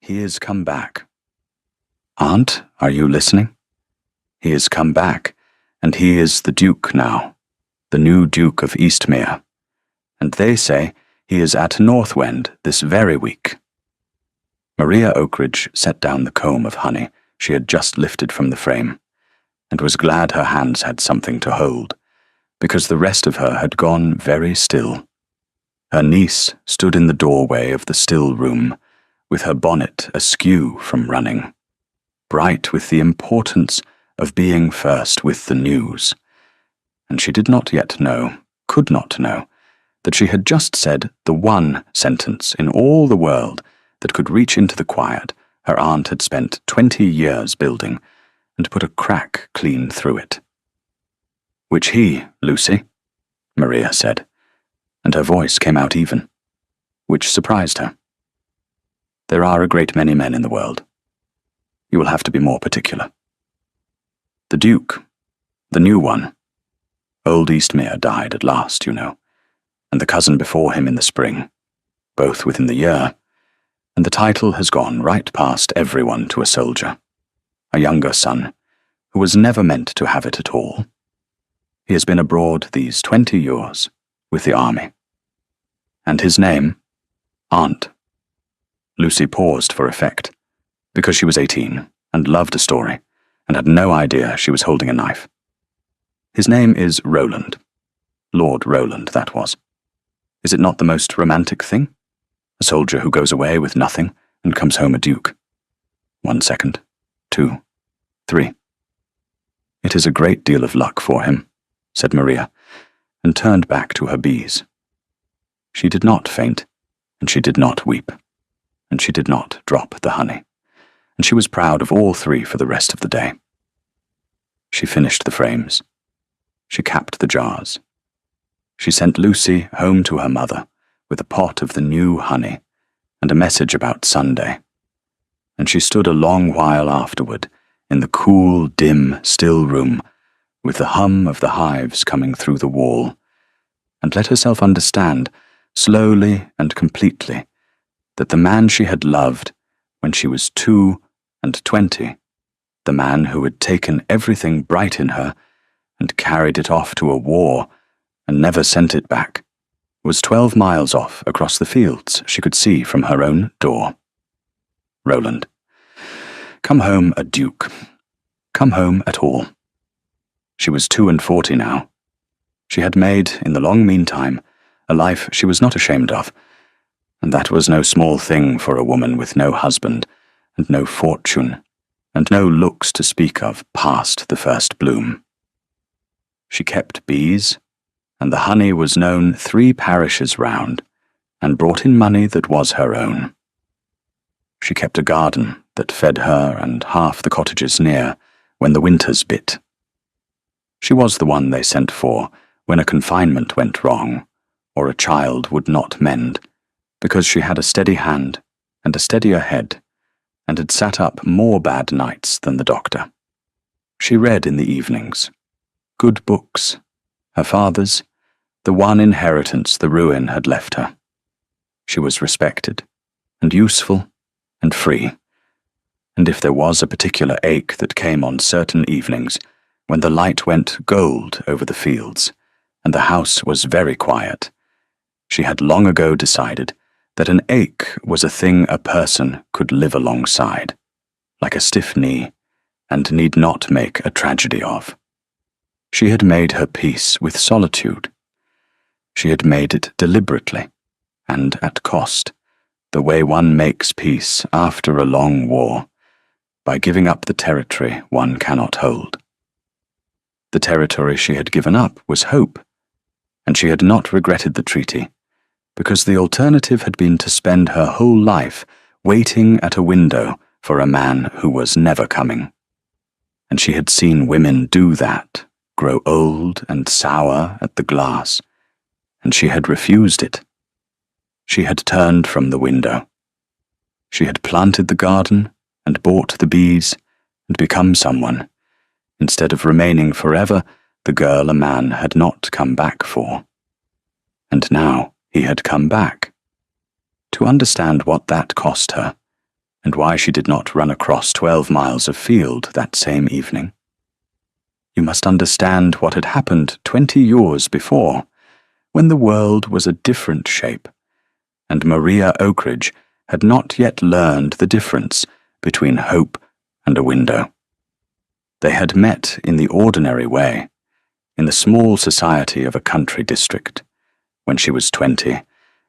He is come back. Aunt, are you listening? He is come back, and he is the Duke now, the new Duke of Eastmere, and they say he is at Northwend this very week. Maria Oakridge set down the comb of honey she had just lifted from the frame, and was glad her hands had something to hold, because the rest of her had gone very still. Her niece stood in the doorway of the still room, with her bonnet askew from running, bright with the importance of being first with the news, and she did not yet know, could not know, that she had just said the one sentence in all the world that could reach into the quiet her aunt had spent 20 years building, and put a crack clean through it. "Which he, Lucy?" Maria said, and her voice came out even, which surprised her. "There are a great many men in the world. You will have to be more particular." "The Duke, the new one. Old Eastmere died at last, you know, and the cousin before him in the spring, both within the year, and the title has gone right past everyone to a soldier, a younger son, who was never meant to have it at all. He has been abroad these 20 years, with the army. And his name? Aunt." Lucy paused for effect, because she was 18, and loved a story, and had no idea she was holding a knife. "His name is Roland. Lord Roland, that was. Is it not the most romantic thing? A soldier who goes away with nothing, and comes home a duke. 1 second, 2, 3. "It is a great deal of luck for him," said Maria, and turned back to her bees. She did not faint, and she did not weep, and she did not drop the honey, and she was proud of all three for the rest of the day. She finished the frames. She capped the jars. She sent Lucy home to her mother with a pot of the new honey and a message about Sunday, and she stood a long while afterward in the cool, dim, still room with the hum of the hives coming through the wall, and let herself understand, slowly and completely, that the man she had loved when she was 2 and 20, the man who had taken everything bright in her and carried it off to a war and never sent it back, was 12 miles off across the fields she could see from her own door. Roland. Come home a duke. Come home at all. She was 42 now. She had made, in the long meantime, a life she was not ashamed of, and that was no small thing for a woman with no husband, and no fortune, and no looks to speak of past the first bloom. She kept bees, and the honey was known 3 parishes round, and brought in money that was her own. She kept a garden that fed her and half the cottages near when the winters bit. She was the one they sent for when a confinement went wrong, or a child would not mend, because she had a steady hand and a steadier head, and had sat up more bad nights than the doctor. She read in the evenings. Good books. Her father's, the one inheritance the ruin had left her. She was respected, and useful, and free, and if there was a particular ache that came on certain evenings, when the light went gold over the fields, and the house was very quiet, she had long ago decided that an ache was a thing a person could live alongside, like a stiff knee, and need not make a tragedy of. She had made her peace with solitude. She had made it deliberately, and at cost, the way one makes peace after a long war, by giving up the territory one cannot hold. The territory she had given up was hope, and she had not regretted the treaty, because the alternative had been to spend her whole life waiting at a window for a man who was never coming. And she had seen women do that, grow old and sour at the glass, and she had refused it. She had turned from the window. She had planted the garden and bought the bees and become someone, instead of remaining forever the girl a man had not come back for. And now he had come back. To understand what that cost her, and why she did not run across 12 miles of field that same evening. You must understand what had happened 20 years before, when the world was a different shape, and Maria Oakridge had not yet learned the difference between hope and a window. They had met in the ordinary way, in the small society of a country district, when she was 20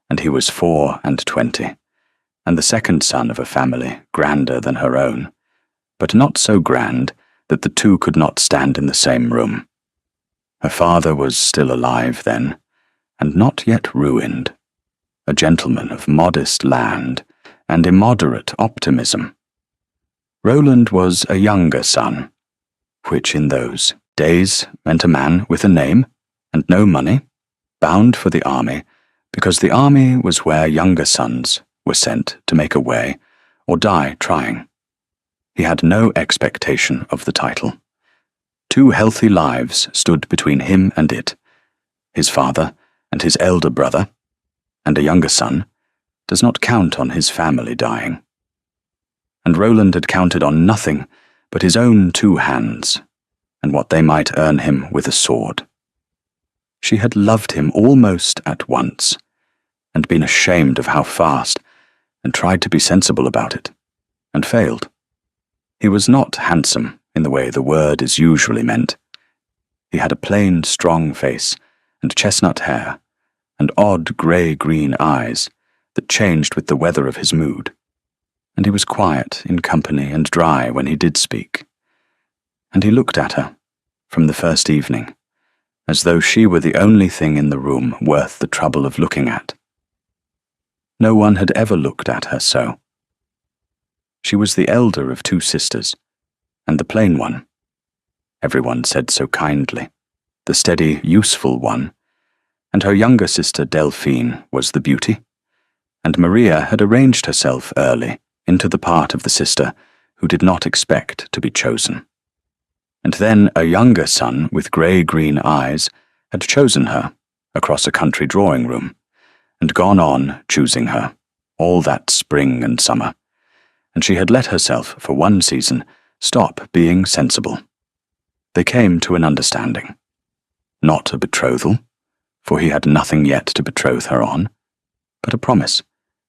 and he was 24, and the second son of a family grander than her own, but not so grand that the two could not stand in the same room. Her father was still alive then, and not yet ruined, a gentleman of modest land and immoderate optimism. Roland was a younger son, which in those days meant a man with a name and no money, bound for the army, because the army was where younger sons were sent to make a way or die trying. He had no expectation of the title. 2 healthy lives stood between him and it, his father and his elder brother, and a younger son does not count on his family dying. And Roland had counted on nothing but his own 2 hands, and what they might earn him with a sword. She had loved him almost at once, and been ashamed of how fast, and tried to be sensible about it, and failed. He was not handsome in the way the word is usually meant. He had a plain, strong face, and chestnut hair, and odd grey-green eyes that changed with the weather of his mood, and he was quiet in company and dry when he did speak. And he looked at her, from the first evening, as though she were the only thing in the room worth the trouble of looking at. No one had ever looked at her so. She was the elder of 2 sisters, and the plain one. Everyone said so kindly, the steady, useful one, and her younger sister Delphine was the beauty, and Maria had arranged herself early into the part of the sister who did not expect to be chosen. And then a younger son with grey-green eyes had chosen her across a country drawing room, and gone on choosing her all that spring and summer, and she had let herself, for one season, stop being sensible. They came to an understanding. Not a betrothal, for he had nothing yet to betroth her on, but a promise,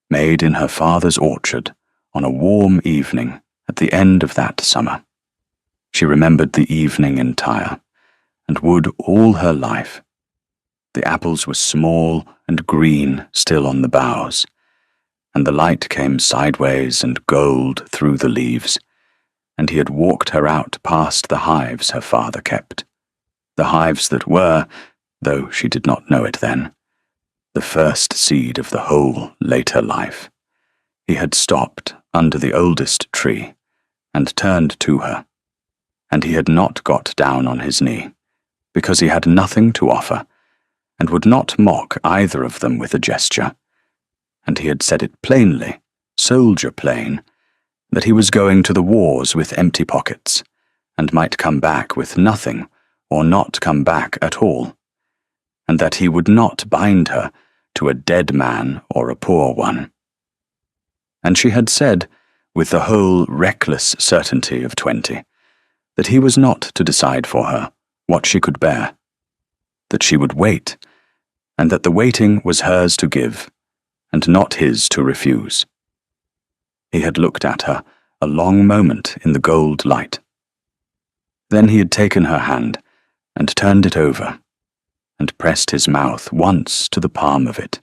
made in her father's orchard on a warm evening at the end of that summer. She remembered the evening entire, and would all her life. The apples were small and green still on the boughs, and the light came sideways and gold through the leaves, and he had walked her out past the hives her father kept, the hives that were, though she did not know it then, the first seed of the whole later life. He had stopped under the oldest tree, and turned to her, and he had not got down on his knee, because he had nothing to offer, and would not mock either of them with a gesture, and he had said it plainly, soldier plain, that he was going to the wars with empty pockets, and might come back with nothing, or not come back at all, and that he would not bind her to a dead man or a poor one. And she had said, with the whole reckless certainty of 20, that he was not to decide for her what she could bear, that she would wait, and that the waiting was hers to give, and not his to refuse. He had looked at her a long moment in the gold light. Then he had taken her hand, and turned it over, and pressed his mouth once to the palm of it,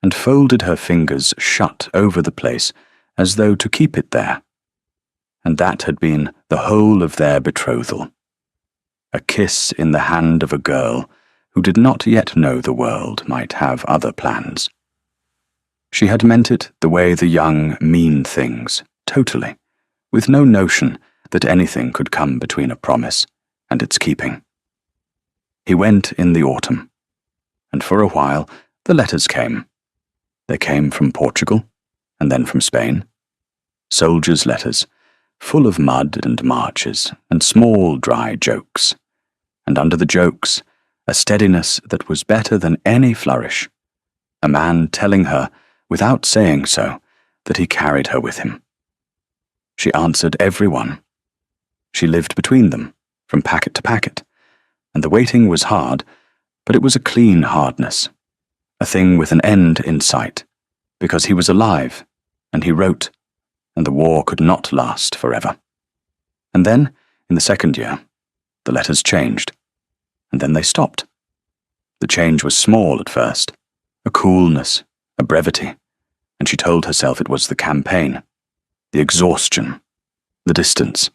and folded her fingers shut over the place as though to keep it there. And that had been the whole of their betrothal. A kiss in the hand of a girl who did not yet know the world might have other plans. She had meant it the way the young mean things, totally, with no notion that anything could come between a promise and its keeping. He went in the autumn, and for a while the letters came. They came from Portugal, and then from Spain. Soldiers' letters, full of mud and marches, and small dry jokes, and under the jokes, a steadiness that was better than any flourish, a man telling her, without saying so, that he carried her with him, She answered every one. She lived between them, from packet to packet, and the waiting was hard, but it was a clean hardness, a thing with an end in sight, because he was alive, and he wrote, and the war could not last forever. And then, in the second year, the letters changed, and then they stopped. The change was small at first, a coolness, a brevity, and she told herself it was the campaign, the exhaustion, the distance.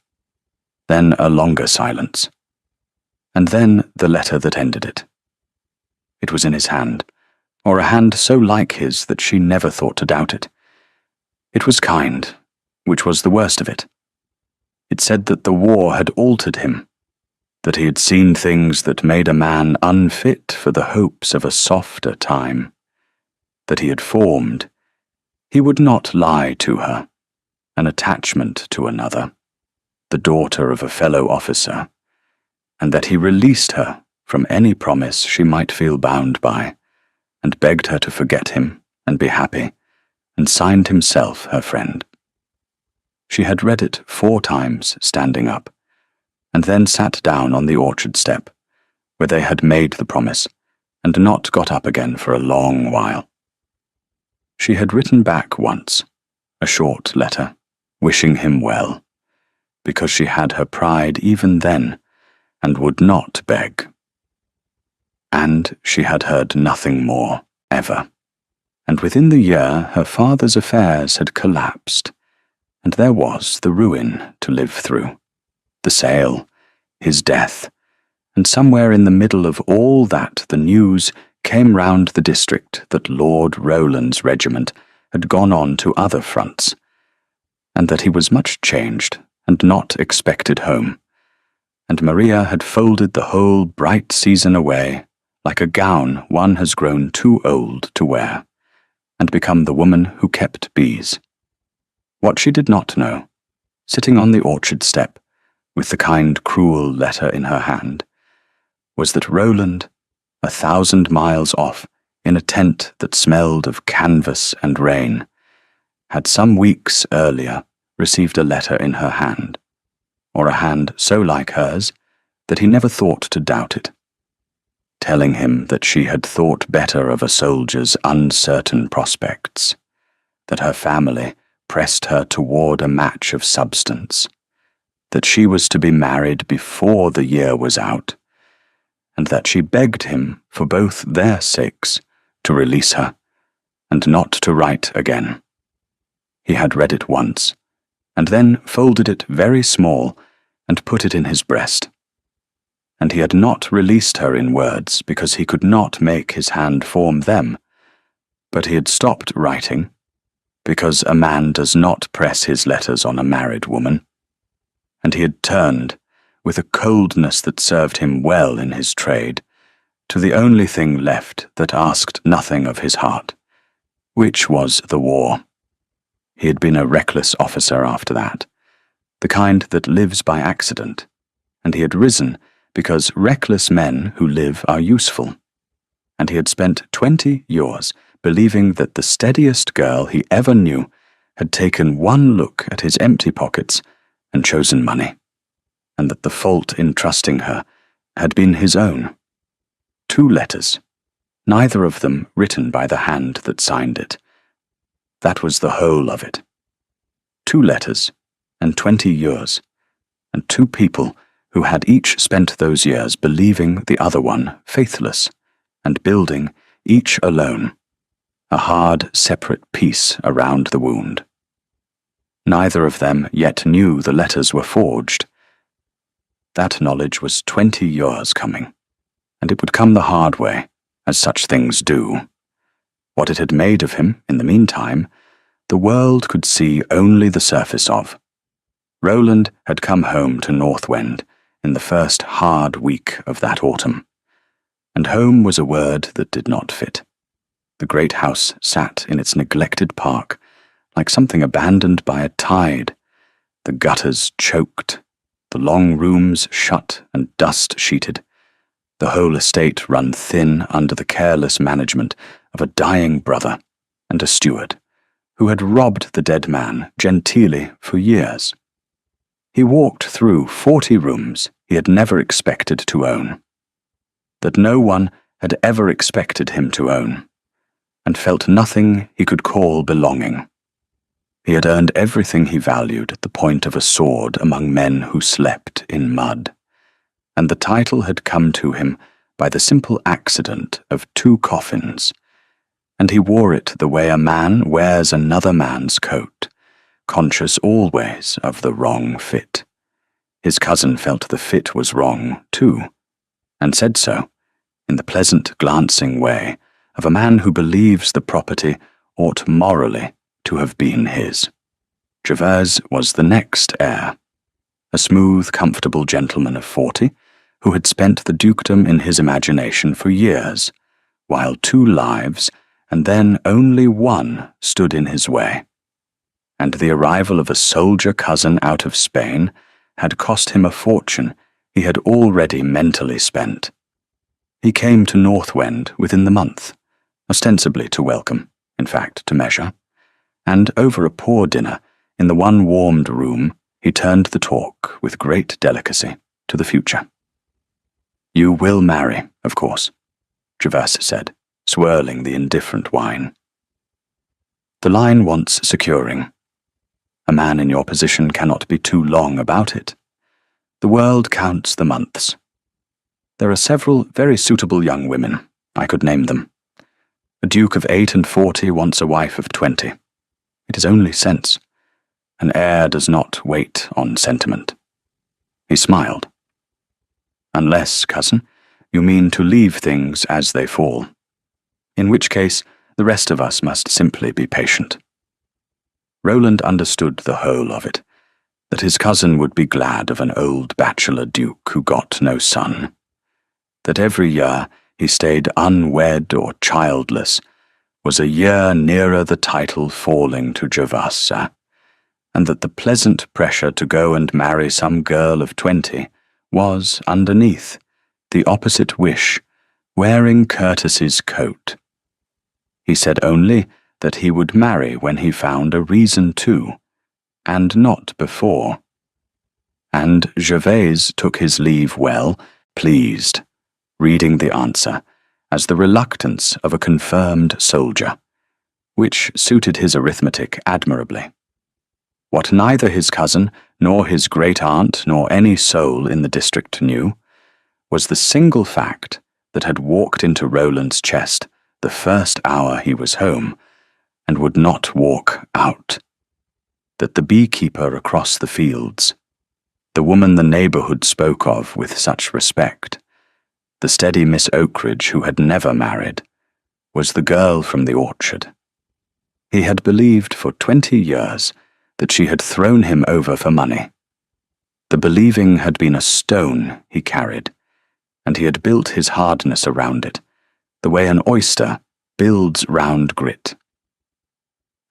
Then a longer silence. And then the letter that ended it. It was in his hand, or a hand so like his that she never thought to doubt it. It was kind, which was the worst of it. It said that the war had altered him, that he had seen things that made a man unfit for the hopes of a softer time, that he had formed, he would not lie to her, an attachment to another, the daughter of a fellow officer, and that he released her from any promise she might feel bound by, and begged her to forget him and be happy, and signed himself her friend. She had read it 4 times standing up, and then sat down on the orchard step, where they had made the promise, and not got up again for a long while. She had written back once, a short letter, wishing him well, because she had her pride even then, and would not beg. And she had heard nothing more, ever. And within the year her father's affairs had collapsed, and there was the ruin to live through, the sale, his death, and somewhere in the middle of all that the news came round the district that Lord Rowland's regiment had gone on to other fronts, and that he was much changed and not expected home, and Maria had folded the whole bright season away like a gown one has grown too old to wear, and become the woman who kept bees. What she did not know, sitting on the orchard step, with the kind cruel letter in her hand, was that Rowland, 1,000 miles off, in a tent that smelled of canvas and rain, had some weeks earlier received a letter in her hand, or a hand so like hers that he never thought to doubt it, telling him that she had thought better of a soldier's uncertain prospects, that her family pressed her toward a match of substance, that she was to be married before the year was out, and that she begged him, for both their sakes, to release her, and not to write again. He had read it once, and then folded it very small, and put it in his breast. And he had not released her in words, because he could not make his hand form them, but he had stopped writing, because a man does not press his letters on a married woman, and he had turned, with a coldness that served him well in his trade, to the only thing left that asked nothing of his heart, which was the war. He had been a reckless officer after that, the kind that lives by accident, and he had risen because reckless men who live are useful, and he had spent 20 years believing that the steadiest girl he ever knew had taken one look at his empty pockets and chosen money, and that the fault in trusting her had been his own. 2 letters, neither of them written by the hand that signed it. That was the whole of it. 2 letters, and 20 years, and 2 people who had each spent those years believing the other one faithless, and building, each alone, a hard, separate peace around the wound. Neither of them yet knew the letters were forged. That knowledge was 20 years coming, and it would come the hard way, as such things do. What it had made of him, in the meantime, the world could see only the surface of. Rowland had come home to Northwend in the first hard week of that autumn, and home was a word that did not fit. The great house sat in its neglected park, like something abandoned by a tide, the gutters choked, the long rooms shut and dust-sheeted, the whole estate run thin under the careless management of a dying brother and a steward, who had robbed the dead man genteelly for years. He walked through 40 rooms he had never expected to own, that no one had ever expected him to own, and felt nothing he could call belonging. He had earned everything he valued at the point of a sword among men who slept in mud, and the title had come to him by the simple accident of 2 coffins, and he wore it the way a man wears another man's coat, conscious always of the wrong fit. His cousin felt the fit was wrong, too, and said so, in the pleasant glancing way of a man who believes the property ought morally to have been his. Gervase was the next heir, a smooth, comfortable gentleman of 40, who had spent the dukedom in his imagination for years, while 2 lives, and then only 1, stood in his way. And the arrival of a soldier cousin out of Spain had cost him a fortune he had already mentally spent. He came to Northwend within the month, ostensibly to welcome, in fact to measure, and over a poor dinner in the one warmed room he turned the talk with great delicacy to the future. "You will marry, of course," Gervase said, swirling the indifferent wine. "The line wants securing. A man in your position cannot be too long about it. The world counts the months. There are several very suitable young women, I could name them. A duke of 8 and 40 wants a wife of 20. It is only sense. An heir does not wait on sentiment." He smiled. "Unless, cousin, you mean to leave things as they fall, in which case the rest of us must simply be patient." Roland understood the whole of it, that his cousin would be glad of an old bachelor duke who got no son, that every year he stayed unwed or childless was a year nearer the title falling to Gervase, and that the pleasant pressure to go and marry some girl of 20 was, underneath, the opposite wish, wearing courtesy's coat. He said only that he would marry when he found a reason to, and not before. And Gervase took his leave well, pleased, reading the answer as the reluctance of a confirmed soldier, which suited his arithmetic admirably. What neither his cousin, nor his great-aunt, nor any soul in the district knew, was the single fact that had walked into Roland's chest the first hour he was home, and would not walk out. That the beekeeper across the fields, the woman the neighbourhood spoke of with such respect, the steady Miss Oakridge who had never married, was the girl from the orchard. He had believed for 20 years that she had thrown him over for money. The believing had been a stone he carried, and he had built his hardness around it, the way an oyster builds round grit.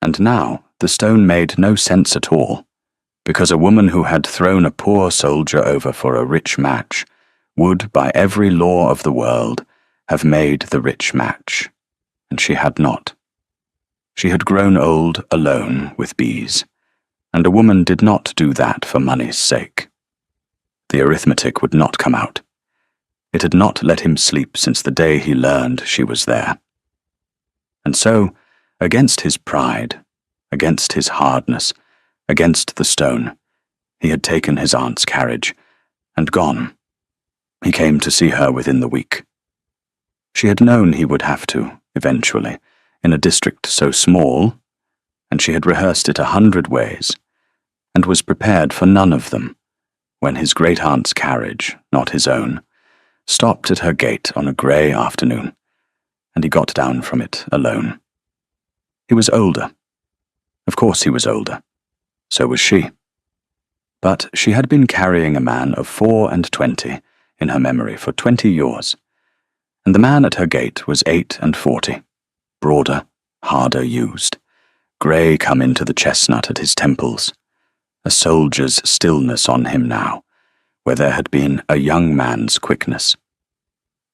And now the stone made no sense at all, because a woman who had thrown a poor soldier over for a rich match would, by every law of the world, have made the rich match, and she had not. She had grown old alone with bees, and a woman did not do that for money's sake. The arithmetic would not come out. It had not let him sleep since the day he learned she was there. And so, against his pride, against his hardness, against the stone, he had taken his aunt's carriage and gone. He came to see her within the week. She had known he would have to, eventually, in a district so small, and she had rehearsed it 100 ways, and was prepared for none of them, when his great-aunt's carriage, not his own, stopped at her gate on a grey afternoon, and he got down from it alone. He was older. Of course he was older. So was she. But she had been carrying a man of 24 in her memory for 20 years, and the man at her gate was 48, broader, harder used, grey come into the chestnut at his temples, a soldier's stillness on him now, where there had been a young man's quickness.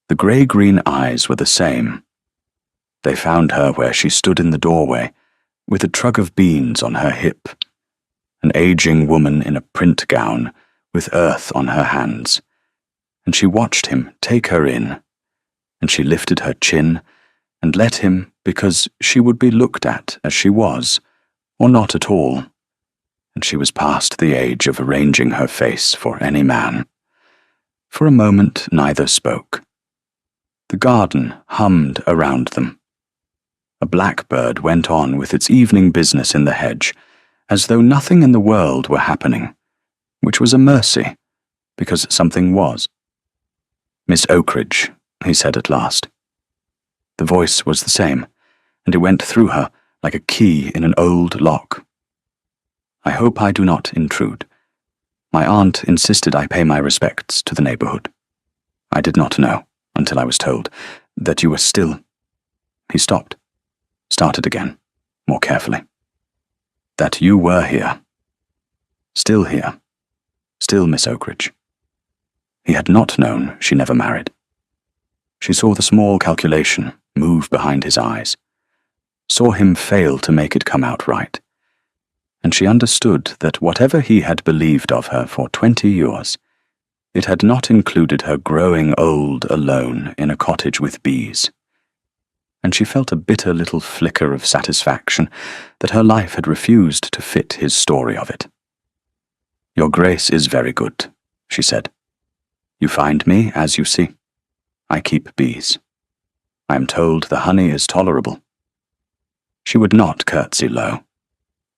The grey-green eyes were the same. They found her where she stood in the doorway, with a trug of beans on her hip, an aging woman in a print gown with earth on her hands, and she watched him take her in, and she lifted her chin and let him because she would be looked at as she was, or not at all, and she was past the age of arranging her face for any man. For a moment neither spoke. The garden hummed around them. A blackbird went on with its evening business in the hedge, as though nothing in the world were happening, which was a mercy, because something was. "Miss Oakridge," he said at last. The voice was the same, and it went through her like a key in an old lock. "I hope I do not intrude. My aunt insisted I pay my respects to the neighborhood. I did not know, until I was told, that you were still—" He stopped, started again, more carefully. "That you were here. Still here. Still Miss Oakridge." He had not known she never married. She saw the small calculation move behind his eyes, saw him fail to make it come out right, and she understood that whatever he had believed of her for 20 years, it had not included her growing old alone in a cottage with bees. And she felt a bitter little flicker of satisfaction that her life had refused to fit his story of it. "Your grace is very good," she said. "You find me as you see. I keep bees. I am told the honey is tolerable." She would not curtsy low.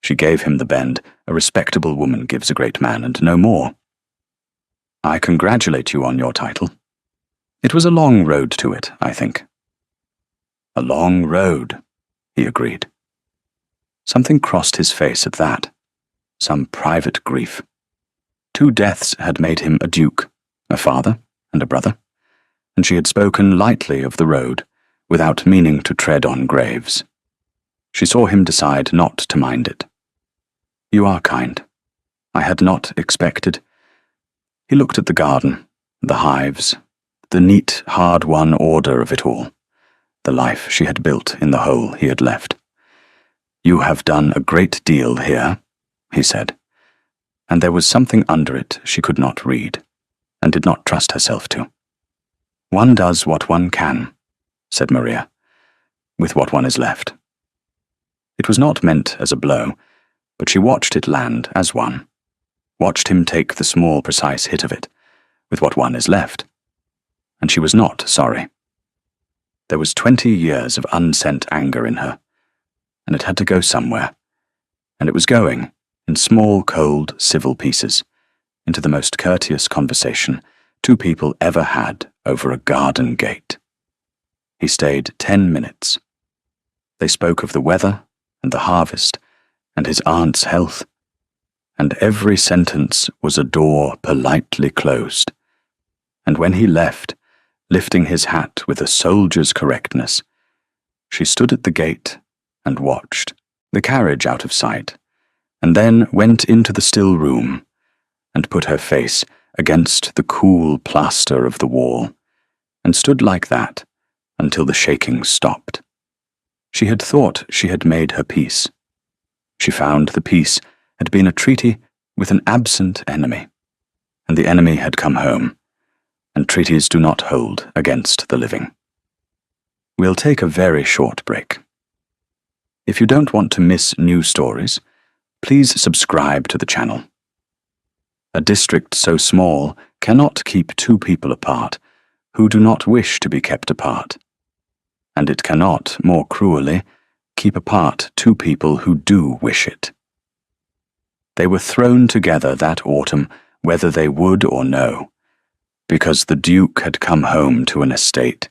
She gave him the bend a respectable woman gives a great man, and no more. "I congratulate you on your title. It was a long road to it, I think." "A long road," he agreed. Something crossed his face at that, some private grief. 2 deaths had made him a duke, a father and a brother, and she had spoken lightly of the road, without meaning to tread on graves. She saw him decide not to mind it. "You are kind. I had not expected—" He looked at the garden, the hives, the neat, hard-won order of it all, the life she had built in the hole he had left. "You have done a great deal here," he said, and there was something under it she could not read, and did not trust herself to. "One does what one can," said Maria, "with what one is left." It was not meant as a blow, but she watched it land as one, watched him take the small, precise hit of it, with what one is left, and she was not sorry. There was 20 years of unsent anger in her, and it had to go somewhere, and it was going, in small, cold, civil pieces, into the most courteous conversation 2 people ever had over a garden gate. He stayed 10 minutes. They spoke of the weather and the harvest and his aunt's health, and every sentence was a door politely closed, and when he left, lifting his hat with a soldier's correctness, she stood at the gate and watched, the carriage out of sight, and then went into the still room and put her face against the cool plaster of the wall, and stood like that until the shaking stopped. She had thought she had made her peace. She found the peace had been a treaty with an absent enemy, and the enemy had come home, and treaties do not hold against the living. We'll take a very short break. If you don't want to miss new stories, please subscribe to the channel. A district so small cannot keep 2 people apart who do not wish to be kept apart, and it cannot, more cruelly, keep apart 2 people who do wish it. They were thrown together that autumn whether they would or no, because the Duke had come home to an estate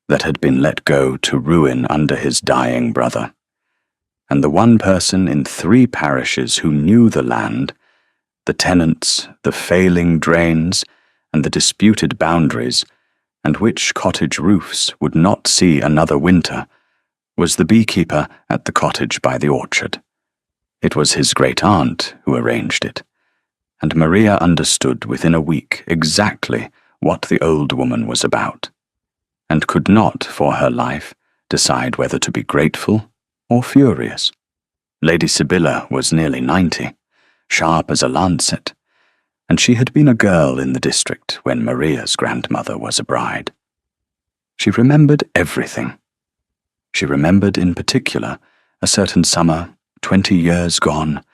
that had been let go to ruin under his dying brother, and the one person in 3 parishes who knew the land, the tenants, the failing drains, and the disputed boundaries, and which cottage roofs would not see another winter, was the beekeeper at the cottage by the orchard. It was his great-aunt who arranged it, and Maria understood within a week exactly what the old woman was about, and could not, for her life, decide whether to be grateful or furious. Lady Sibylla was nearly 90, sharp as a lancet, and she had been a girl in the district when Maria's grandmother was a bride. She remembered everything. She remembered in particular a certain summer, 20 years gone,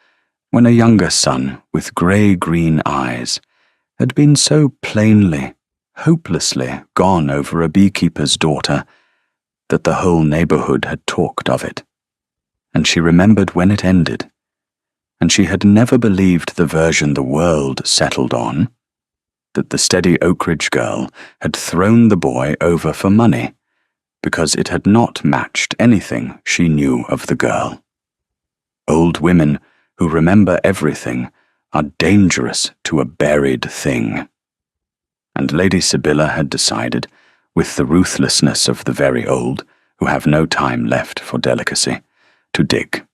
when a younger son with grey-green eyes had been so plainly, hopelessly gone over a beekeeper's daughter that the whole neighbourhood had talked of it. And she remembered when it ended, and she had never believed the version the world settled on, that the steady Oakridge girl had thrown the boy over for money because it had not matched anything she knew of the girl. Old women who remember everything are dangerous to a buried thing. And Lady Sibylla had decided, with the ruthlessness of the very old, who have no time left for delicacy, to dig.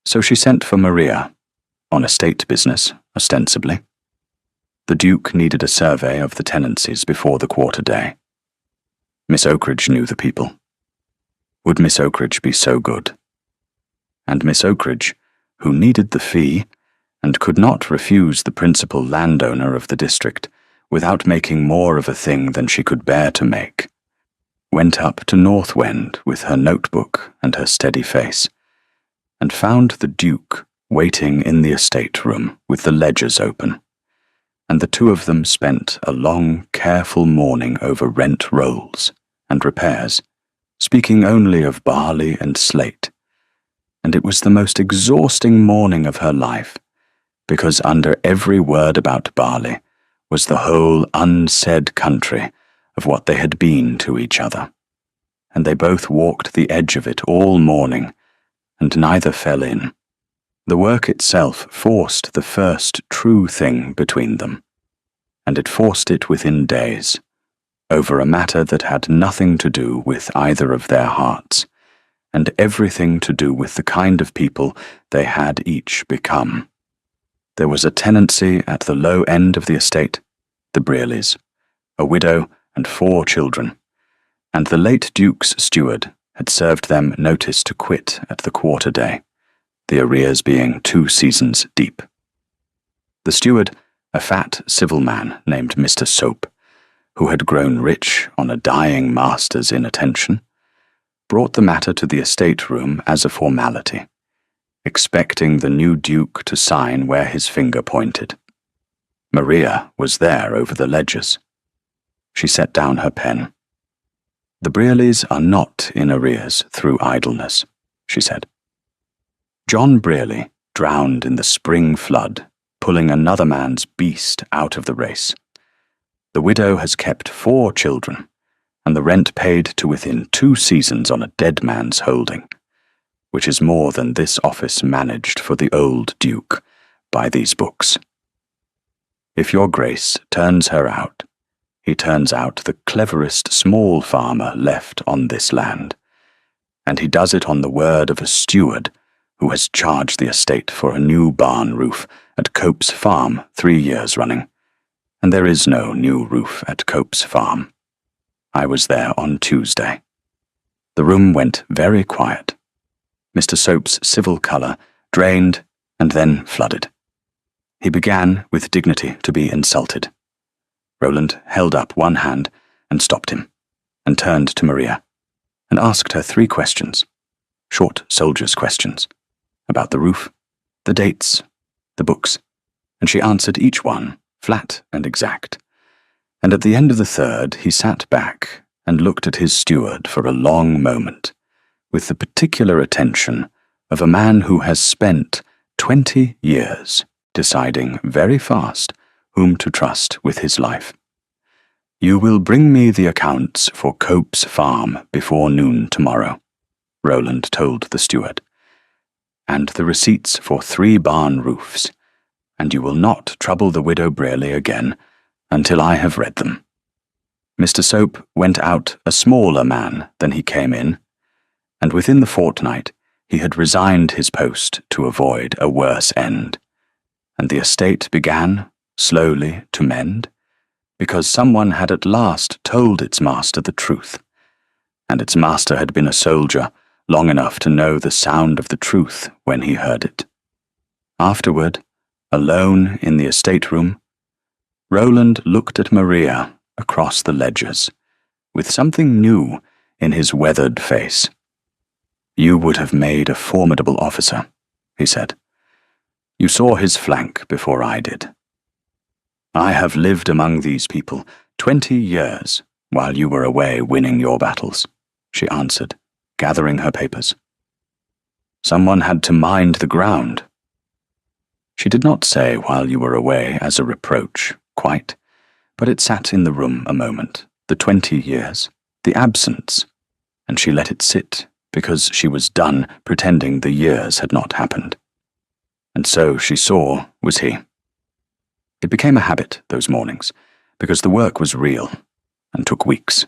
So she sent for Maria, on estate business, ostensibly. The Duke needed a survey of the tenancies before the quarter day. Miss Oakridge knew the people. Would Miss Oakridge be so good? And Miss Oakridge, who needed the fee, and could not refuse the principal landowner of the district without making more of a thing than she could bear to make, went up to Northwend with her notebook and her steady face, and found the Duke waiting in the estate room with the ledgers open, and the two of them spent a long, careful morning over rent rolls and repairs, speaking only of barley and slate, and it was the most exhausting morning of her life, because under every word about barley was the whole unsaid country of what they had been to each other, and they both walked the edge of it all morning, and neither fell in. The work itself forced the first true thing between them, and it forced it within days, over a matter that had nothing to do with either of their hearts, and everything to do with the kind of people they had each become. There was a tenancy at the low end of the estate, the Brearleys, a widow and 4 children, and the late Duke's steward had served them notice to quit at the quarter day, the arrears being 2 seasons deep. The steward, a fat civil man named Mr. Soap, who had grown rich on a dying master's inattention, brought the matter to the estate room as a formality, expecting the new Duke to sign where his finger pointed. Maria was there over the ledgers. She set down her pen. "The Brearleys are not in arrears through idleness," she said. "John Brearley drowned in the spring flood, pulling another man's beast out of the race. The widow has kept 4 children, and the rent paid to within 2 seasons on a dead man's holding, which is more than this office managed for the old Duke by these books. If your Grace turns her out, he turns out the cleverest small farmer left on this land, and he does it on the word of a steward who has charged the estate for a new barn roof at Cope's farm 3 years running, and there is no new roof at Cope's farm. I was there on Tuesday." The room went very quiet. Mr. Soap's civil colour drained and then flooded. He began with dignity to be insulted. Roland held up one hand and stopped him, and turned to Maria, and asked her 3 questions, short soldiers' questions, about the roof, the dates, the books, and she answered each one, flat and exact. And at the end of the 3rd he sat back and looked at his steward for a long moment, with the particular attention of a man who has spent 20 years deciding very fast whom to trust with his life. "You will bring me the accounts for Cope's farm before noon tomorrow," Roland told the steward, "and the receipts for 3 barn roofs, and you will not trouble the widow Brearley again until I have read them." Mr. Soap went out a smaller man than he came in, and within the fortnight he had resigned his post to avoid a worse end, and the estate began, slowly, to mend, because someone had at last told its master the truth, and its master had been a soldier long enough to know the sound of the truth when he heard it. Afterward, alone in the estate room, Roland looked at Maria across the ledgers, with something new in his weathered face. "You would have made a formidable officer," he said. "You saw his flank before I did." "I have lived among these people 20 years while you were away winning your battles," she answered, gathering her papers. "Someone had to mind the ground." She did not say "while you were away" as a reproach, quite, but it sat in the room a moment, the 20 years, the absence, and she let it sit because she was done pretending the years had not happened. And so she saw was he. It became a habit those mornings, because the work was real and took weeks.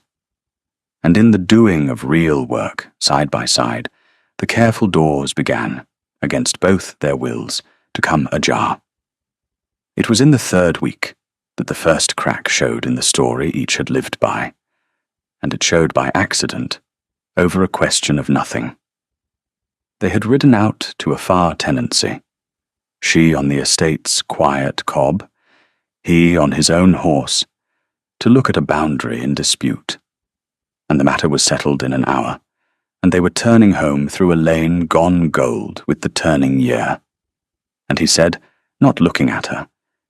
And in the doing of real work, side by side, the careful doors began, against both their wills, to come ajar. It was in the 3rd week that the first crack showed in the story each had lived by, and it showed by accident, over a question of nothing. They had ridden out to a far tenancy, she on the estate's quiet cob, he on his own horse, to look at a boundary in dispute, and the matter was settled in an hour, and they were turning home through a lane gone gold with the turning year. And he said, not looking at her,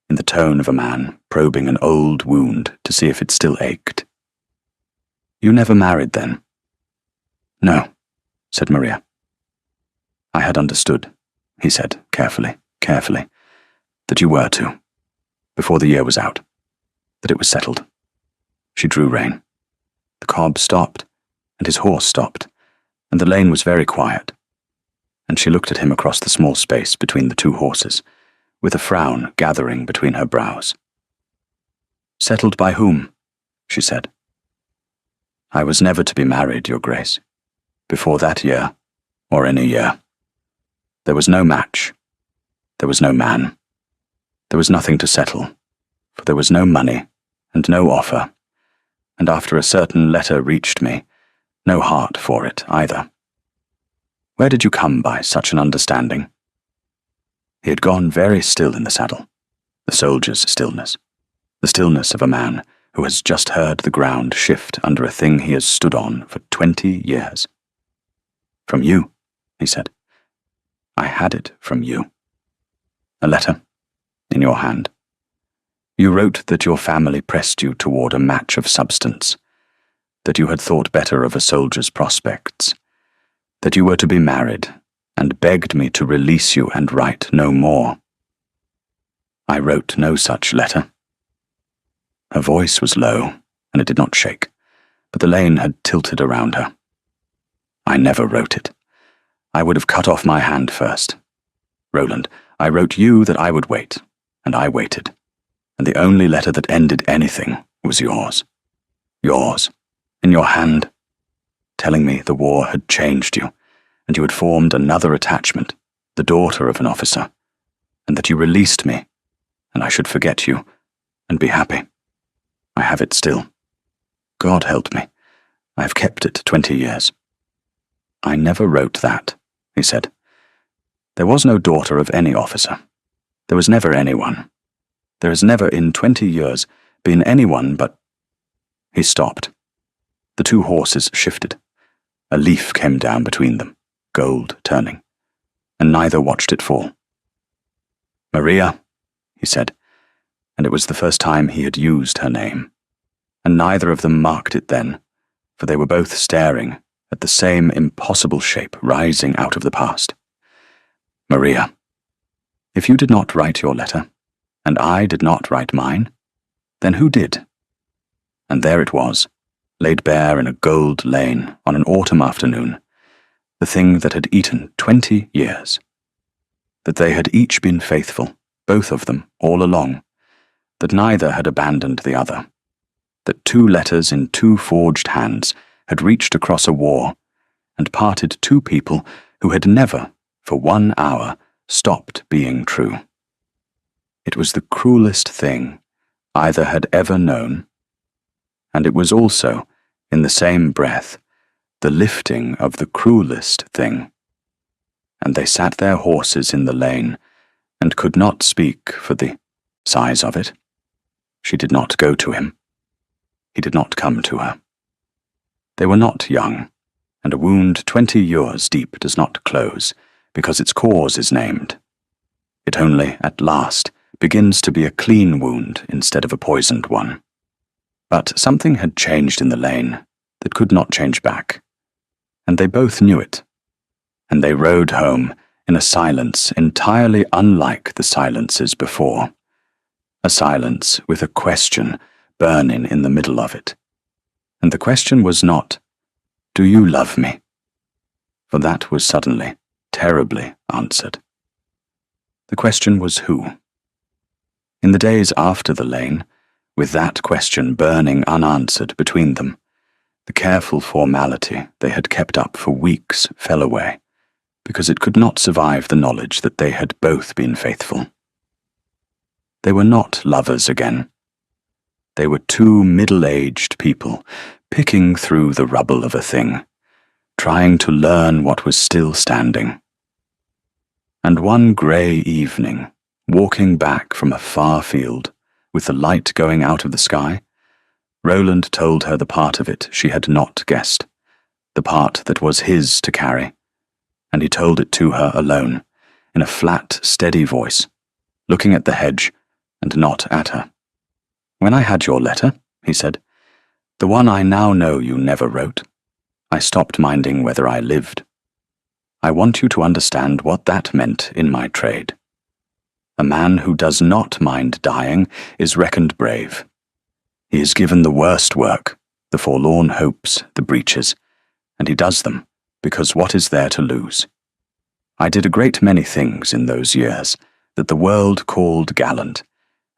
in the tone of a man probing an old wound to see if it still ached, "You never married then?" "No," said Maria. "I had understood," he said, carefully, "that you were to, before the year was out, that it was settled." She drew rein. The cob stopped, and his horse stopped, and the lane was very quiet, and she looked at him across the small space between the two horses, with a frown gathering between her brows. "Settled by whom?" she said. "I was never to be married, Your Grace, before that year, or any year. There was no match. There was no man. There was nothing to settle, for there was no money, and no offer, and after a certain letter reached me, no heart for it either. Where did you come by such an understanding?" He had gone very still in the saddle, the soldier's stillness, the stillness of a man who has just heard the ground shift under a thing he has stood on for 20 years. "From you," he said. "I had it from you. A letter, in your hand. You wrote that your family pressed you toward a match of substance, that you had thought better of a soldier's prospects, that you were to be married, and begged me to release you and write no more. I wrote no such letter." Her voice was low, and it did not shake, but the lane had tilted around her. "I never wrote it. I would have cut off my hand first. Roland, I wrote you that I would wait, and I waited, and the only letter that ended anything was yours. Yours, in your hand, telling me the war had changed you, and you had formed another attachment, the daughter of an officer, and that you released me, and I should forget you, and be happy. I have it still. God help me, I have kept it 20 years. "I never wrote that," he said. "There was no daughter of any officer. There was never anyone. There has never in 20 years been anyone but—" He stopped. The two horses shifted. A leaf came down between them, gold turning, and neither watched it fall. "Maria," he said, and it was the first time he had used her name, and neither of them marked it then, for they were both staring at the same impossible shape rising out of the past. "Maria, if you did not write your letter, and I did not write mine, then who did?" And there it was, laid bare in a gold lane on an autumn afternoon, the thing that had eaten 20 years. That they had each been faithful, both of them, all along, that neither had abandoned the other, that 2 letters in 2 forged hands had reached across a war and parted 2 people who had never, for 1 hour, stopped being true. It was the cruelest thing either had ever known, and it was also, in the same breath, the lifting of the cruelest thing. And they sat their horses in the lane, and could not speak for the size of it. She did not go to him. He did not come to her. They were not young, and a wound 20 years deep does not close, because its cause is named. It only, at last, begins to be a clean wound instead of a poisoned one. But something had changed in the lane that could not change back, and they both knew it, and they rode home in a silence entirely unlike the silences before, a silence with a question burning in the middle of it. And the question was not, "Do you love me?" For that was suddenly, terribly answered. The question was who. In the days after the lane, with that question burning unanswered between them, the careful formality they had kept up for weeks fell away, because it could not survive the knowledge that they had both been faithful. They were not lovers again. They were two middle-aged people picking through the rubble of a thing, trying to learn what was still standing. And one grey evening, walking back from a far field, with the light going out of the sky, Roland told her the part of it she had not guessed, the part that was his to carry, and he told it to her alone, in a flat, steady voice, looking at the hedge and not at her. "When I had your letter," he said, "the one I now know you never wrote, I stopped minding whether I lived. I want you to understand what that meant in my trade. A man who does not mind dying is reckoned brave. He is given the worst work, the forlorn hopes, the breaches, and he does them because what is there to lose? I did a great many things in those years that the world called gallant,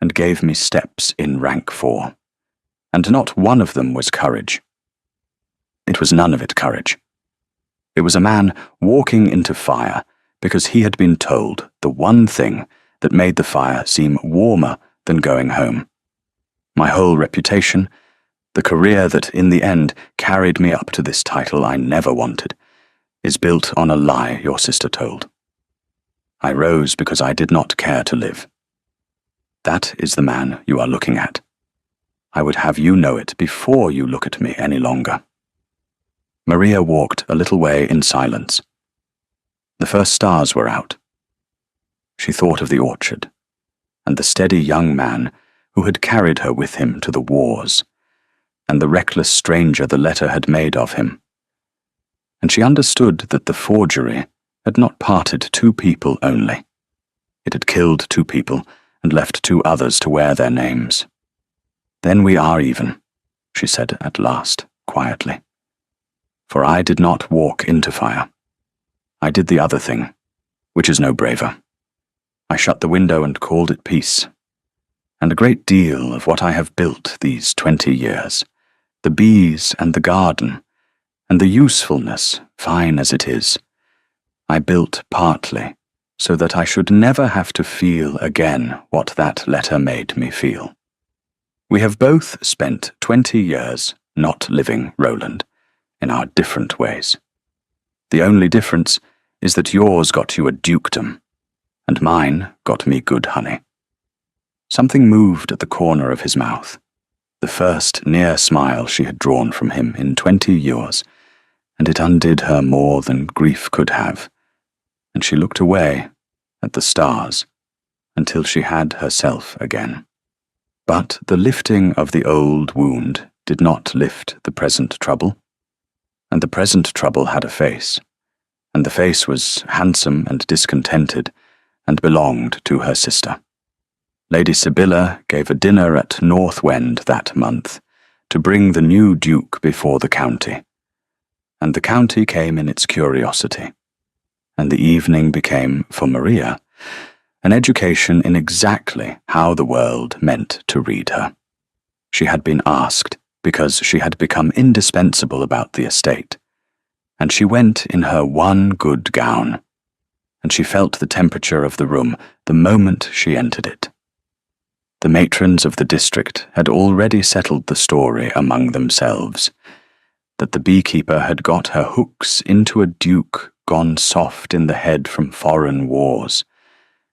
and gave me steps in rank for, and not one of them was courage. It was none of it courage. It was a man walking into fire because he had been told the one thing that made the fire seem warmer than going home. My whole reputation, the career that in the end carried me up to this title I never wanted, is built on a lie your sister told. I rose because I did not care to live. That is the man you are looking at. I would have you know it before you look at me any longer." Maria walked a little way in silence. The first stars were out. She thought of the orchard, and the steady young man who had carried her with him to the wars, and the reckless stranger the letter had made of him. And she understood that the forgery had not parted two people only. It had killed two people and left two others to wear their names. "Then we are even," she said at last, quietly. "For I did not walk into fire. I did the other thing, which is no braver. I shut the window and called it peace. And a great deal of what I have built these 20 years, the bees and the garden, and the usefulness, fine as it is, I built partly so that I should never have to feel again what that letter made me feel. We have both spent 20 years not living, Roland, in our different ways. The only difference is that yours got you a dukedom, and mine got me good honey." Something moved at the corner of his mouth, the first near smile she had drawn from him in 20 years, and it undid her more than grief could have, and she looked away at the stars until she had herself again. But the lifting of the old wound did not lift the present trouble, and the present trouble had a face, and the face was handsome and discontented, and belonged to her sister. Lady Sibylla gave a dinner at North Wend that month to bring the new Duke before the county, and the county came in its curiosity, and the evening became, for Maria, an education in exactly how the world meant to read her. She had been asked because she had become indispensable about the estate, and she went in her one good gown, and she felt the temperature of the room the moment she entered it. The matrons of the district had already settled the story among themselves. that the beekeeper had got her hooks into a duke gone soft in the head from foreign wars,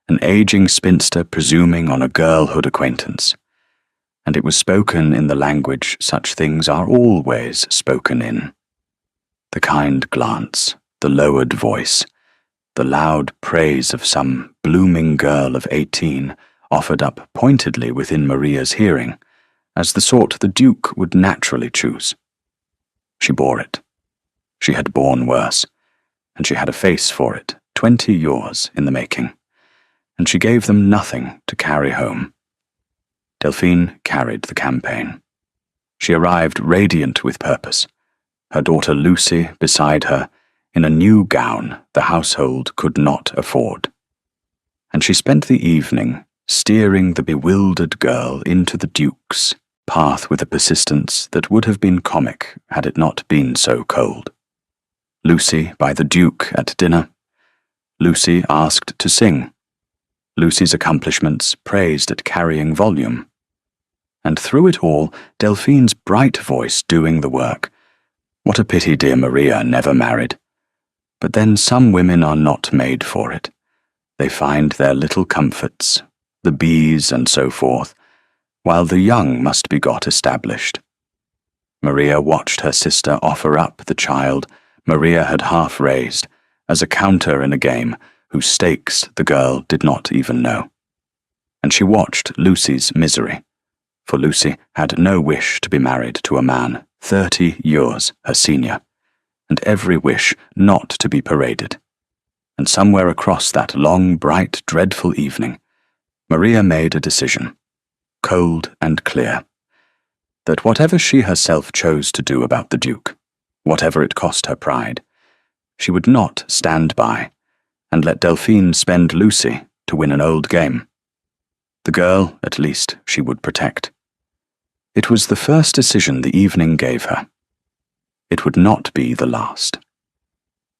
an aging spinster presuming on a girlhood acquaintance, and it was spoken in the language such things are always spoken in. The kind glance, the lowered voice, the loud praise of some blooming girl of 18 offered up pointedly within Maria's hearing, as the sort the Duke would naturally choose. She bore it. She had borne worse, and she had a face for it, 20 years in the making, and she gave them nothing to carry home. Delphine carried the campaign. She arrived radiant with purpose, her daughter Lucy beside her, in a new gown the household could not afford. And she spent the evening steering the bewildered girl into the Duke's path with a persistence that would have been comic had it not been so cold. Lucy by the Duke at dinner. Lucy asked to sing. Lucy's accomplishments praised at carrying volume. And through it all, Delphine's bright voice doing the work. What a pity dear Maria never married. But then some women are not made for it. They find their little comforts, the bees and so forth, while the young must be got established. Maria watched her sister offer up the child Maria had half raised, as a counter in a game whose stakes the girl did not even know. And she watched Lucy's misery, for Lucy had no wish to be married to a man 30 years her senior, and every wish not to be paraded. And somewhere across that long, bright, dreadful evening, Maria made a decision, cold and clear, that whatever she herself chose to do about the Duke, whatever it cost her pride, she would not stand by and let Delphine spend Lucy to win an old game. The girl, at least, she would protect. It was the first decision the evening gave her. It would not be the last.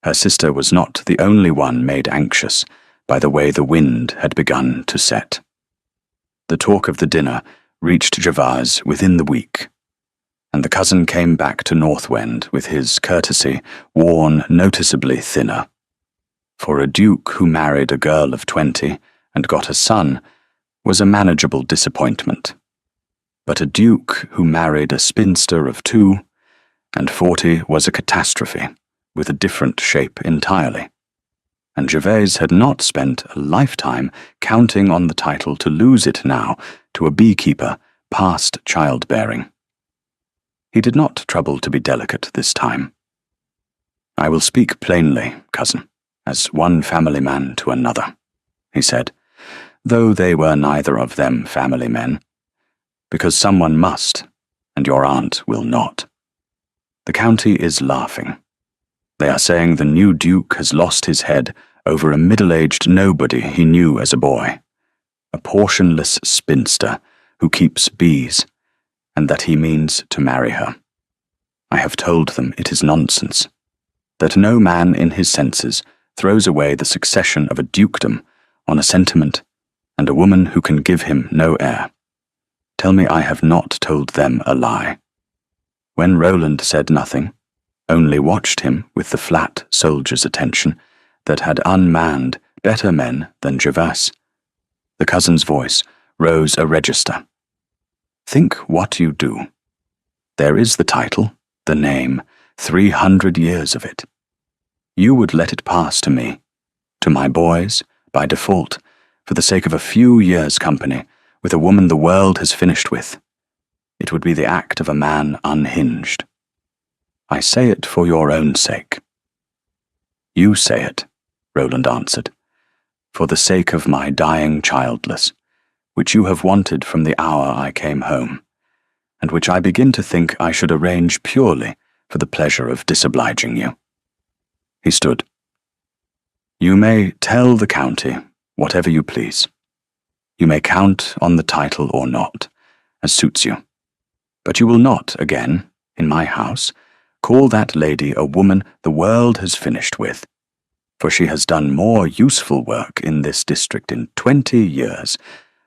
Her sister was not the only one made anxious by the way the wind had begun to set. The talk of the dinner reached Gervase within the week, and the cousin came back to Northwend with his courtesy worn noticeably thinner. For a duke who married a girl of 20 and got a son was a manageable disappointment. But a duke who married a spinster of 2 and 40 was a catastrophe, with a different shape entirely. And Gervase had not spent a lifetime counting on the title to lose it now to a beekeeper past childbearing. He did not trouble to be delicate this time. "I will speak plainly, cousin, as one family man to another," he said, though they were neither of them family men, "because someone must, and your aunt will not. The county is laughing. They are saying the new Duke has lost his head over a middle-aged nobody he knew as a boy, a portionless spinster who keeps bees, and that he means to marry her. I have told them it is nonsense, that no man in his senses throws away the succession of a dukedom on a sentiment and a woman who can give him no heir. Tell me I have not told them a lie." When Roland said nothing, only watched him with the flat soldier's attention that had unmanned better men than Gervase, the cousin's voice rose a register. "Think what you do. There is the title, the name, 300 years of it. You would let it pass to me, to my boys, by default, for the sake of a few years' company with a woman the world has finished with. It would be the act of a man unhinged. I say it for your own sake." "You say it," Roland answered, "for the sake of my dying childless, which you have wanted from the hour I came home, and which I begin to think I should arrange purely for the pleasure of disobliging you." He stood. "You may tell the county whatever you please. You may count on the title or not, as suits you. But you will not again, in my house, call that lady a woman the world has finished with, for she has done more useful work in this district in 20 years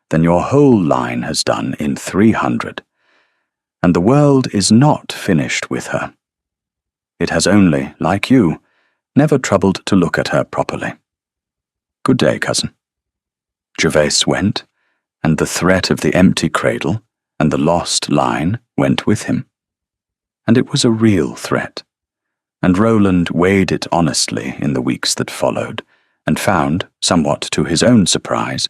than your whole line has done in 300, and the world is not finished with her. it has only, like you, never troubled to look at her properly. Good day, cousin. Gervase went, and the threat of the empty cradle and the lost line went with him. And it was a real threat, and Roland weighed it honestly in the weeks that followed, and found, somewhat to his own surprise,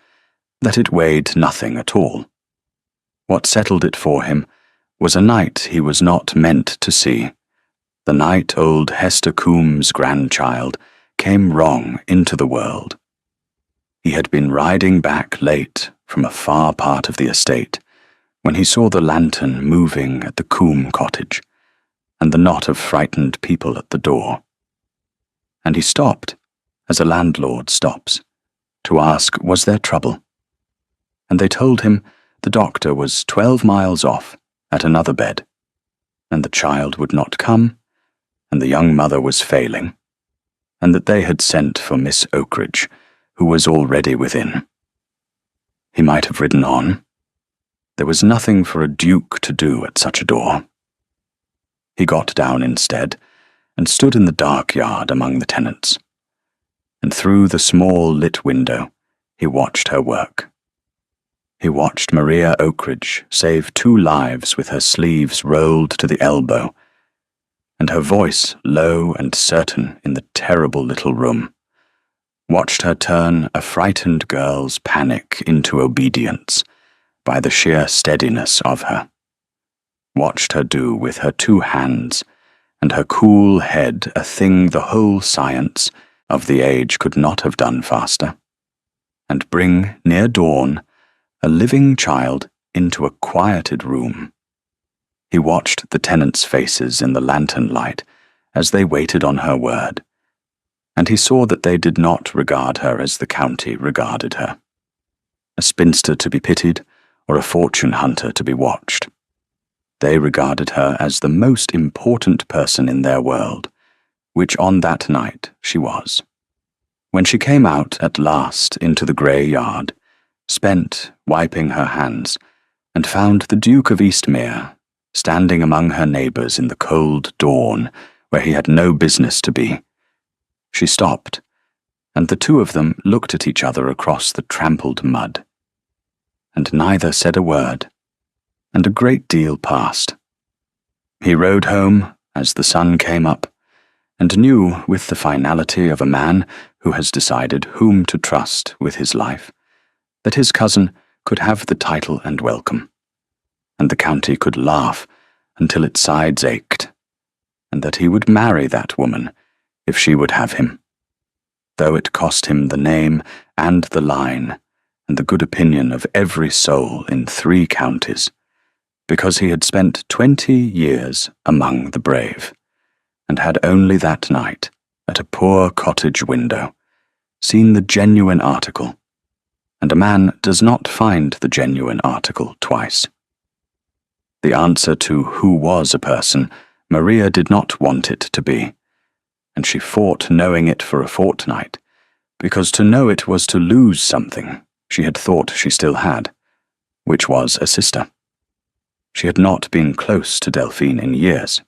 that it weighed nothing at all. What settled it for him was a night he was not meant to see, the night old Hester Coombs' grandchild came wrong into the world. He had been riding back late from a far part of the estate when he saw the lantern moving at the Coombe cottage and the knot of frightened people at the door. And he stopped, as a landlord stops, to ask was there trouble. And they told him the doctor was 12 miles off at another bed, and the child would not come, and the young mother was failing, and that they had sent for Miss Oakridge, who was already within. He might have ridden on. There was nothing for a duke to do at such a door. He got down instead, and stood in the dark yard among the tenants. And through the small lit window, he watched her work. He watched Maria Oakridge save 2 lives with her sleeves rolled to the elbow, and her voice low and certain in the terrible little room. Watched her turn a frightened girl's panic into obedience by the sheer steadiness of her. Watched her do with her 2 hands and her cool head a thing the whole science of the age could not have done faster, and bring, near dawn, a living child into a quieted room. He watched the tenants' faces in the lantern light as they waited on her word, and he saw that they did not regard her as the county regarded her, a spinster to be pitied or a fortune hunter to be watched. They regarded her as the most important person in their world, which on that night she was. When she came out at last into the grey yard, spent wiping her hands, and found the Duke of Eastmere standing among her neighbours in the cold dawn where he had no business to be, she stopped, and the 2 of them looked at each other across the trampled mud. And neither said a word, and a great deal passed. He rode home as the sun came up, and knew with the finality of a man who has decided whom to trust with his life, that his cousin could have the title and welcome, and the county could laugh until its sides ached, and that he would marry that woman if she would have him, though it cost him the name and the line and the good opinion of every soul in 3 counties, because he had spent 20 years among the brave, and had only that night, at a poor cottage window, seen the genuine article, and a man does not find the genuine article twice. The answer to who was a person, Maria did not want it to be, and she fought knowing it for a fortnight, because to know it was to lose something she had thought she still had, which was a sister. She had not been close to Delphine in years.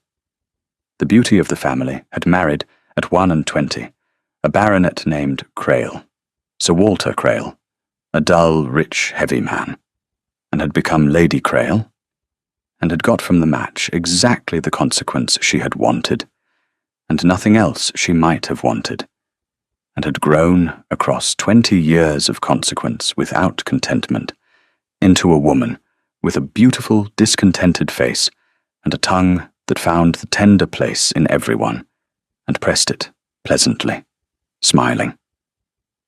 The beauty of the family had married, at 21, a baronet named Crail, Sir Walter Crail, a dull, rich, heavy man, and had become Lady Crail, and had got from the match exactly the consequence she had wanted, and nothing else she might have wanted, and had grown, across 20 years of consequence without contentment, into a woman with a beautiful, discontented face and a tongue that found the tender place in everyone, and pressed it pleasantly, smiling.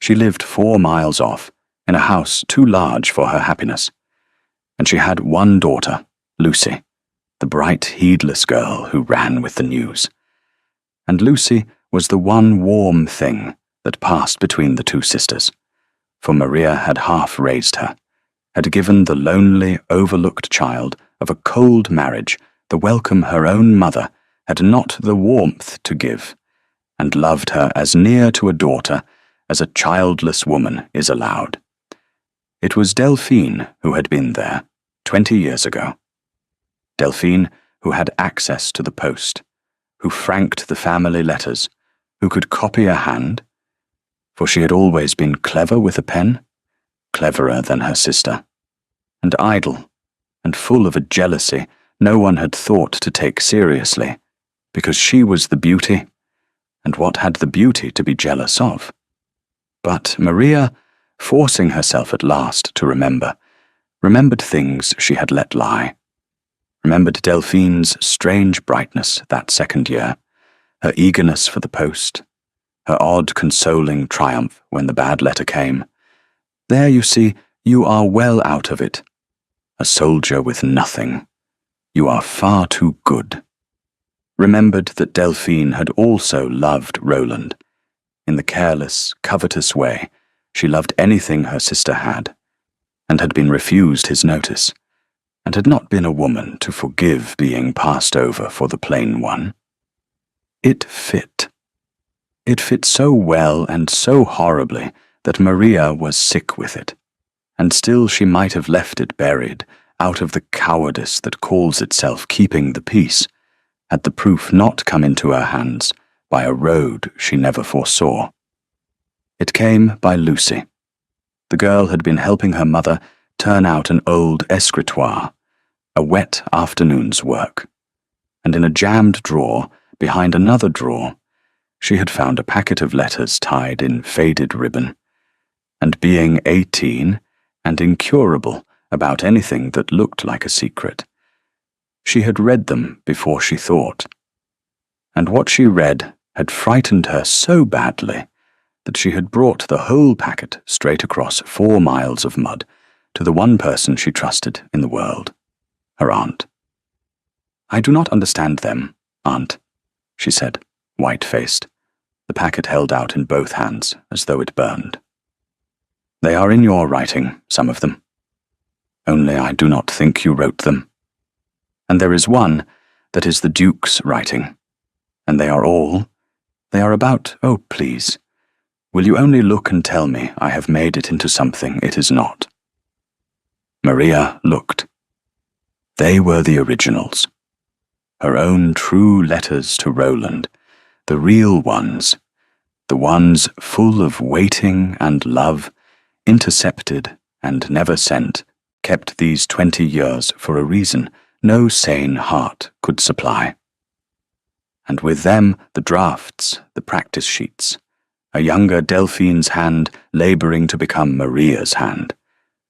She lived 4 miles off, in a house too large for her happiness, and she had 1 daughter, Lucy, the bright, heedless girl who ran with the news. And Lucy was the one warm thing that passed between the 2 sisters, for Maria had half raised her, had given the lonely, overlooked child of a cold marriage the welcome her own mother had not the warmth to give, and loved her as near to a daughter as a childless woman is allowed. It was Delphine who had been there 20 years ago. Delphine who had access to the post, who franked the family letters, who could copy a hand, for she had always been clever with a pen, cleverer than her sister, and idle, and full of a jealousy no one had thought to take seriously, because she was the beauty, and what had the beauty to be jealous of? But Maria, forcing herself at last to remembered things she had let lie, remembered Delphine's strange brightness that second year, her eagerness for the post, her odd consoling triumph when the bad letter came. There, you see, you are well out of it. A soldier with nothing. You are far too good. Remembered that Delphine had also loved Roland. In the careless, covetous way, she loved anything her sister had, and had been refused his notice, and had not been a woman to forgive being passed over for the plain one. It fit. It fit so well and so horribly that Maria was sick with it, and still she might have left it buried, out of the cowardice that calls itself keeping the peace, had the proof not come into her hands by a road she never foresaw. It came by Lucy. The girl had been helping her mother turn out an old escritoire, a wet afternoon's work, and in a jammed drawer, behind another drawer, she had found a packet of letters tied in faded ribbon, and being 18 and incurable about anything that looked like a secret, she had read them before she thought, and what she read had frightened her so badly that she had brought the whole packet straight across 4 miles of mud to the one person she trusted in the world, her aunt. "I do not understand them, Aunt," she said, white-faced, the packet held out in both hands as though it burned. "They are in your writing, some of them. Only I do not think you wrote them. And there is one that is the Duke's writing, and they are about, oh please, will you only look and tell me I have made it into something it is not?" Maria looked. They were the originals. Her own true letters to Roland, the real ones, the ones full of waiting and love, intercepted and never sent, kept these 20 years for a reason no sane heart could supply. And with them the drafts, the practice sheets, a younger Delphine's hand labouring to become Maria's hand,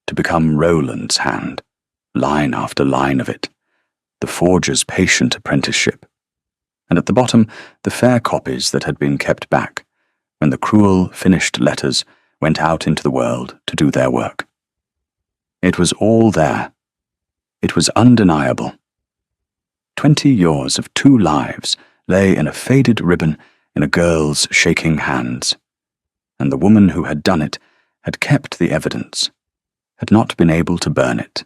to become Roland's hand, line after line of it, the forger's patient apprenticeship, and at the bottom the fair copies that had been kept back when the cruel finished letters went out into the world to do their work. It was all there. It was undeniable. 20 years of 2 lives lay in a faded ribbon in a girl's shaking hands, and the woman who had done it had kept the evidence, had not been able to burn it,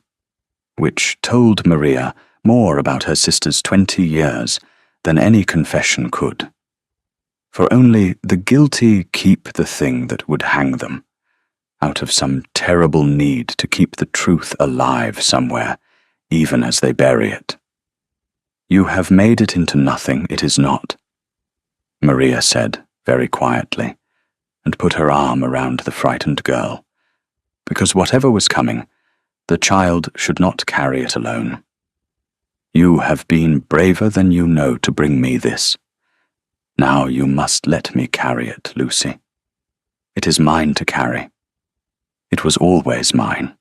which told Maria more about her sister's 20 years than any confession could. For only the guilty keep the thing that would hang them, out of some terrible need to keep the truth alive somewhere, even as they bury it. "You have made it into nothing it is not," Maria said very quietly, and put her arm around the frightened girl, because whatever was coming, the child should not carry it alone. "You have been braver than you know to bring me this. Now you must let me carry it, Lucy. It is mine to carry. It was always mine.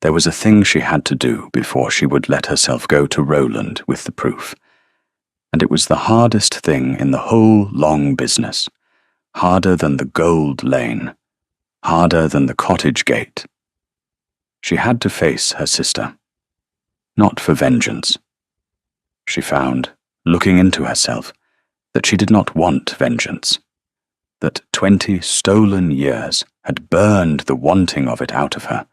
There was a thing she had to do before she would let herself go to Roland with the proof, and it was the hardest thing in the whole long business, harder than the gold lane, harder than the cottage gate. She had to face her sister, not for vengeance. She found, looking into herself, that she did not want vengeance, that 20 stolen years had burned the wanting of it out of her,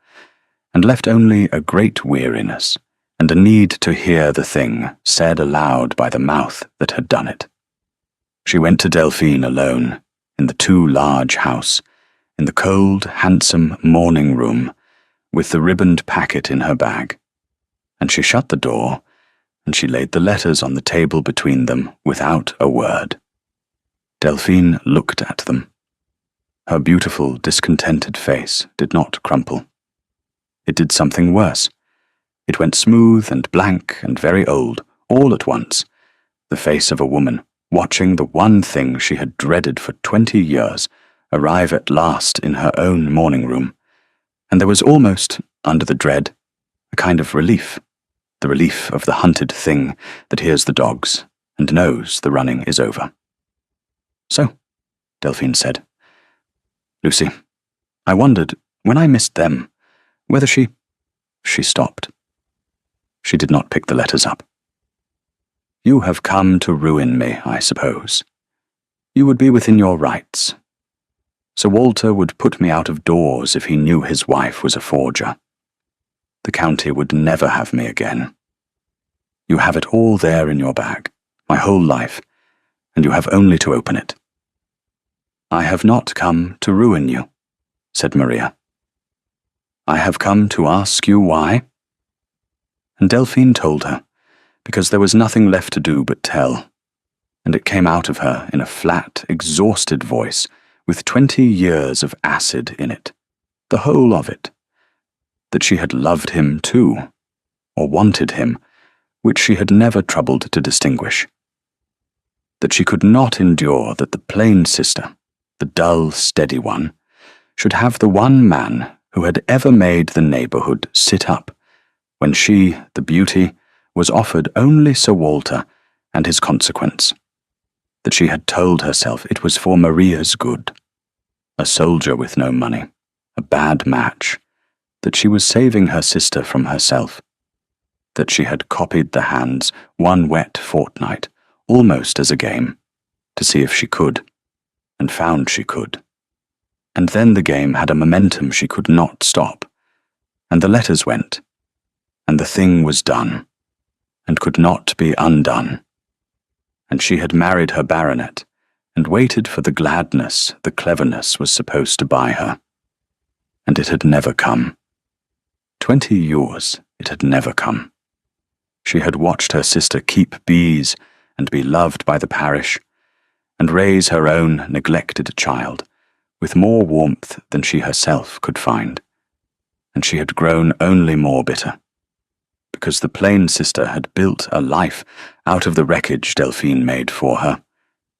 and left only a great weariness and a need to hear the thing said aloud by the mouth that had done it. She went to Delphine alone, in the too large house, in the cold, handsome morning room, with the ribboned packet in her bag, and she shut the door, and she laid the letters on the table between them without a word. Delphine looked at them. Her beautiful, discontented face did not crumple. It did something worse. It went smooth and blank and very old, all at once, the face of a woman watching the one thing she had dreaded for 20 years arrive at last in her own morning room, and there was almost, under the dread, a kind of relief, the relief of the hunted thing that hears the dogs and knows the running is over. "So," Delphine said, "Lucy, I wondered, when I missed them, whether she..." She stopped. She did not pick the letters up. "You have come to ruin me, I suppose. You would be within your rights. Sir Walter would put me out of doors if he knew his wife was a forger. The county would never have me again. You have it all there in your bag, my whole life, and you have only to open it." "I have not come to ruin you," said Maria. "I have come to ask you why." And Delphine told her, because there was nothing left to do but tell, and it came out of her in a flat, exhausted voice with 20 years of acid in it, the whole of it, that she had loved him too, or wanted him, which she had never troubled to distinguish, that she could not endure that the plain sister, the dull, steady one, should have the one man who had ever made the neighborhood sit up, when she, the beauty, was offered only Sir Walter and his consequence, that she had told herself it was for Maria's good, a soldier with no money, a bad match, that she was saving her sister from herself, that she had copied the hands one wet fortnight, almost as a game, to see if she could, and found she could. And then the game had a momentum she could not stop, and the letters went, and the thing was done, and could not be undone. And she had married her baronet, and waited for the gladness the cleverness was supposed to buy her. And it had never come. 20 years it had never come. She had watched her sister keep bees and be loved by the parish, and raise her own neglected child with more warmth than she herself could find, and she had grown only more bitter, because the plain sister had built a life out of the wreckage Delphine made for her,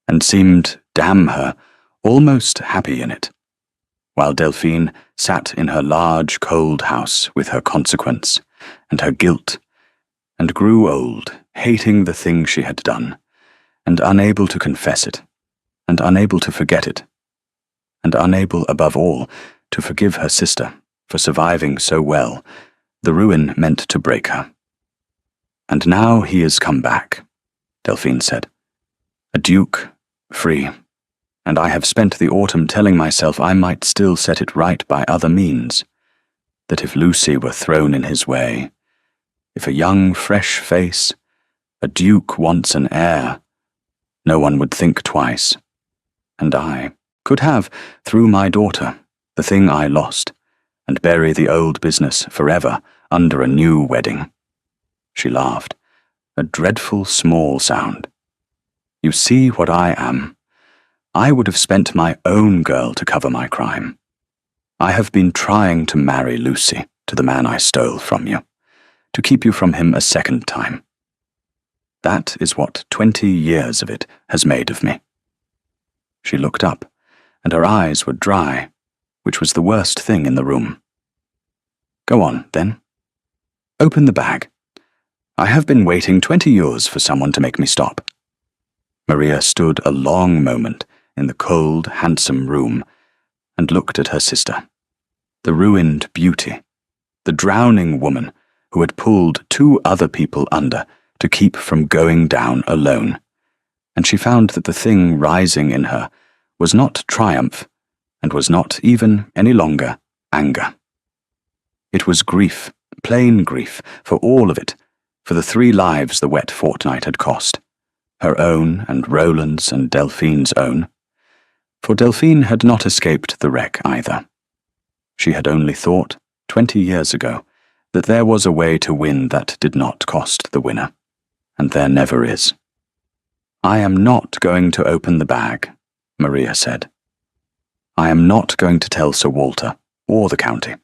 and seemed, damn her, almost happy in it, while Delphine sat in her large cold house with her consequence and her guilt, and grew old, hating the thing she had done, and unable to confess it, and unable to forget it, and unable, above all, to forgive her sister for surviving so well. The ruin meant to break her. "And now he is come back," Delphine said. "A duke, free, and I have spent the autumn telling myself I might still set it right by other means, that if Lucy were thrown in his way, if a young, fresh face, a duke wants an heir, no one would think twice, and I could have, through my daughter, the thing I lost, and bury the old business forever under a new wedding." She laughed, a dreadful small sound. "You see what I am. I would have spent my own girl to cover my crime. I have been trying to marry Lucy to the man I stole from you, to keep you from him a second time. That is what 20 years of it has made of me." She looked up, and her eyes were dry, which was the worst thing in the room. "Go on, then. Open the bag. I have been waiting 20 years for someone to make me stop." Maria stood a long moment in the cold, handsome room and looked at her sister, the ruined beauty, the drowning woman who had pulled 2 other people under to keep from going down alone, and she found that the thing rising in her was not triumph, and was not even, any longer, anger. It was grief, plain grief, for all of it, for the 3 lives the wet fortnight had cost, her own and Roland's and Delphine's own, for Delphine had not escaped the wreck either. She had only thought, 20 years ago, that there was a way to win that did not cost the winner. and there never is. I am not going to open the bag, Maria said. I am not going to tell Sir Walter or the county.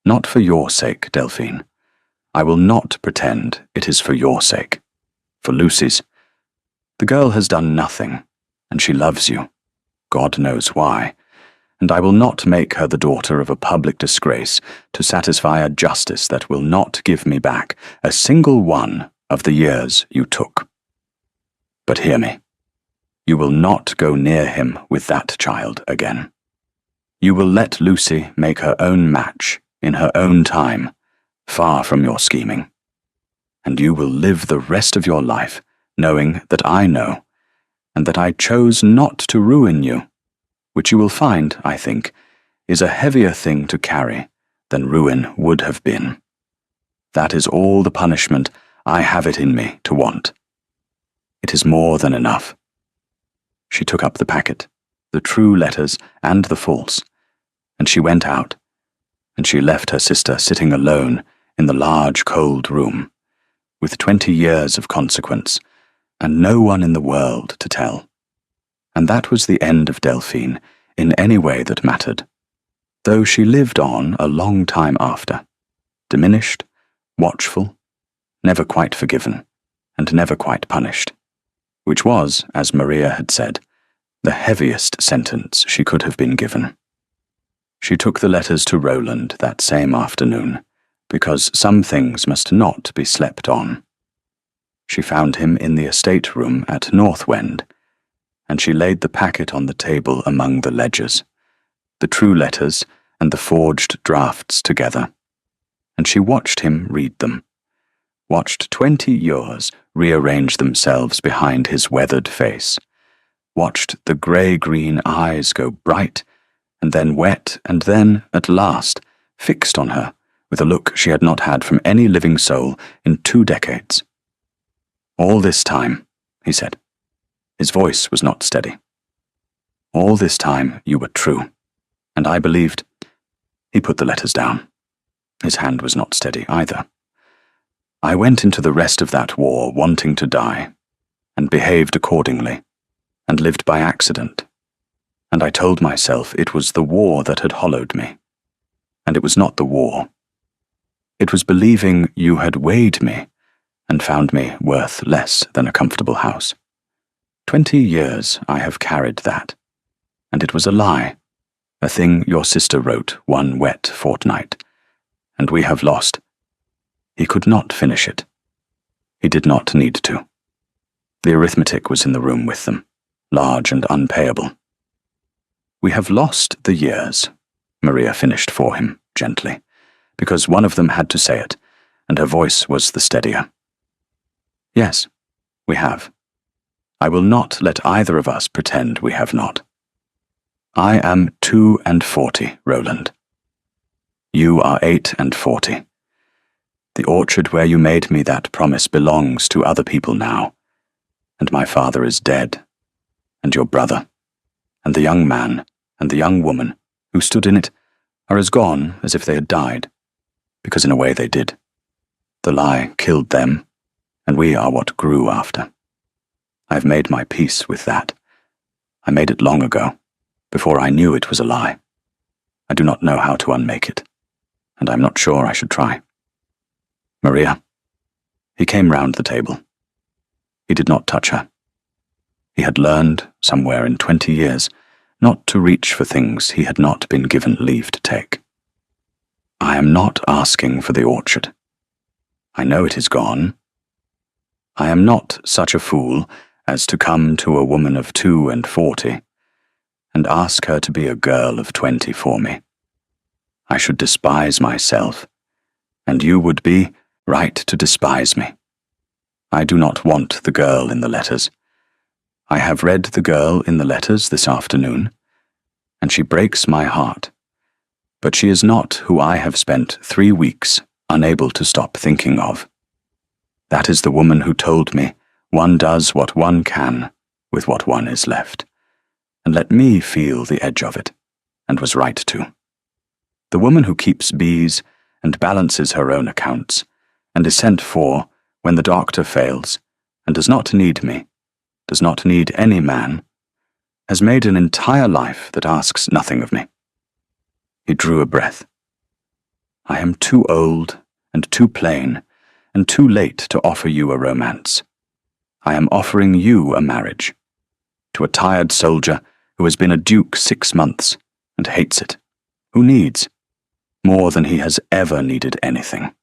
Not for your sake, Delphine. I will not pretend it is for your sake. For Lucy's. The girl has done nothing, and she loves you. God knows why. And I will not make her the daughter of a public disgrace to satisfy a justice that will not give me back a single one of the years you took. But hear me. You will not go near him with that child again. You will let Lucy make her own match in her own time, far from your scheming. And you will live the rest of your life knowing that I know, and that I chose not to ruin you, which you will find, I think, is a heavier thing to carry than ruin would have been. That is all the punishment I have it in me to want. It is more than enough. She took up the packet, the true letters and the false, and she went out, and she left her sister sitting alone in the large cold room, with 20 years of consequence, and no one in the world to tell. And that was the end of Delphine in any way that mattered, though she lived on a long time after, diminished, watchful, never quite forgiven, and never quite punished, which was, as Maria had said, the heaviest sentence she could have been given. She took the letters to Roland that same afternoon, because some things must not be slept on. She found him in the estate room at Northwend, and she laid the packet on the table among the ledgers, the true letters and the forged drafts together, and she watched him read them, watched 20 years rearrange themselves behind his weathered face, watched the grey-green eyes go bright, and then wet, and then, at last, fixed on her with a look she had not had from any living soul in 2 decades. All this time, he said. His voice was not steady. All this time you were true, and I believed. He put the letters down. His hand was not steady either. I went into the rest of that war wanting to die, and behaved accordingly, and lived by accident. And I told myself it was the war that had hollowed me. And it was not the war. It was believing you had weighed me, and found me worth less than a comfortable house. 20 years I have carried that, and it was a lie, a thing your sister wrote one wet fortnight, and we have lost. He could not finish it. He did not need to. The arithmetic was in the room with them, large and unpayable. We have lost the years, Maria finished for him, gently, because one of them had to say it, and her voice was the steadier. Yes, we have. I will not let either of us pretend we have not. I am 42, Roland. You are 48. The orchard where you made me that promise belongs to other people now, and my father is dead, and your brother, and the young man, and the young woman who stood in it are as gone as if they had died, because in a way they did. The lie killed them, and we are what grew after. I have made my peace with that. I made it long ago, before I knew it was a lie. I do not know how to unmake it, and I am not sure I should try. Maria. He came round the table. He did not touch her. He had learned, somewhere in 20 years, not to reach for things he had not been given leave to take. I am not asking for the orchard. I know it is gone. I am not such a fool as to come to a woman of 42 and ask her to be a girl of 20 for me. I should despise myself, and you would be right to despise me. I do not want the girl in the letters. I have read the girl in the letters this afternoon, and she breaks my heart. But she is not who I have spent 3 weeks unable to stop thinking of. That is the woman who told me one does what one can with what one is left, and let me feel the edge of it, and was right to. The woman who keeps bees and balances her own accounts, and is sent for when the doctor fails, and does not need me, does not need any man, has made an entire life that asks nothing of me. He drew a breath. I am too old and too plain and too late to offer you a romance. I am offering you a marriage, to a tired soldier who has been a duke 6 months and hates it, who needs, more than he has ever needed anything,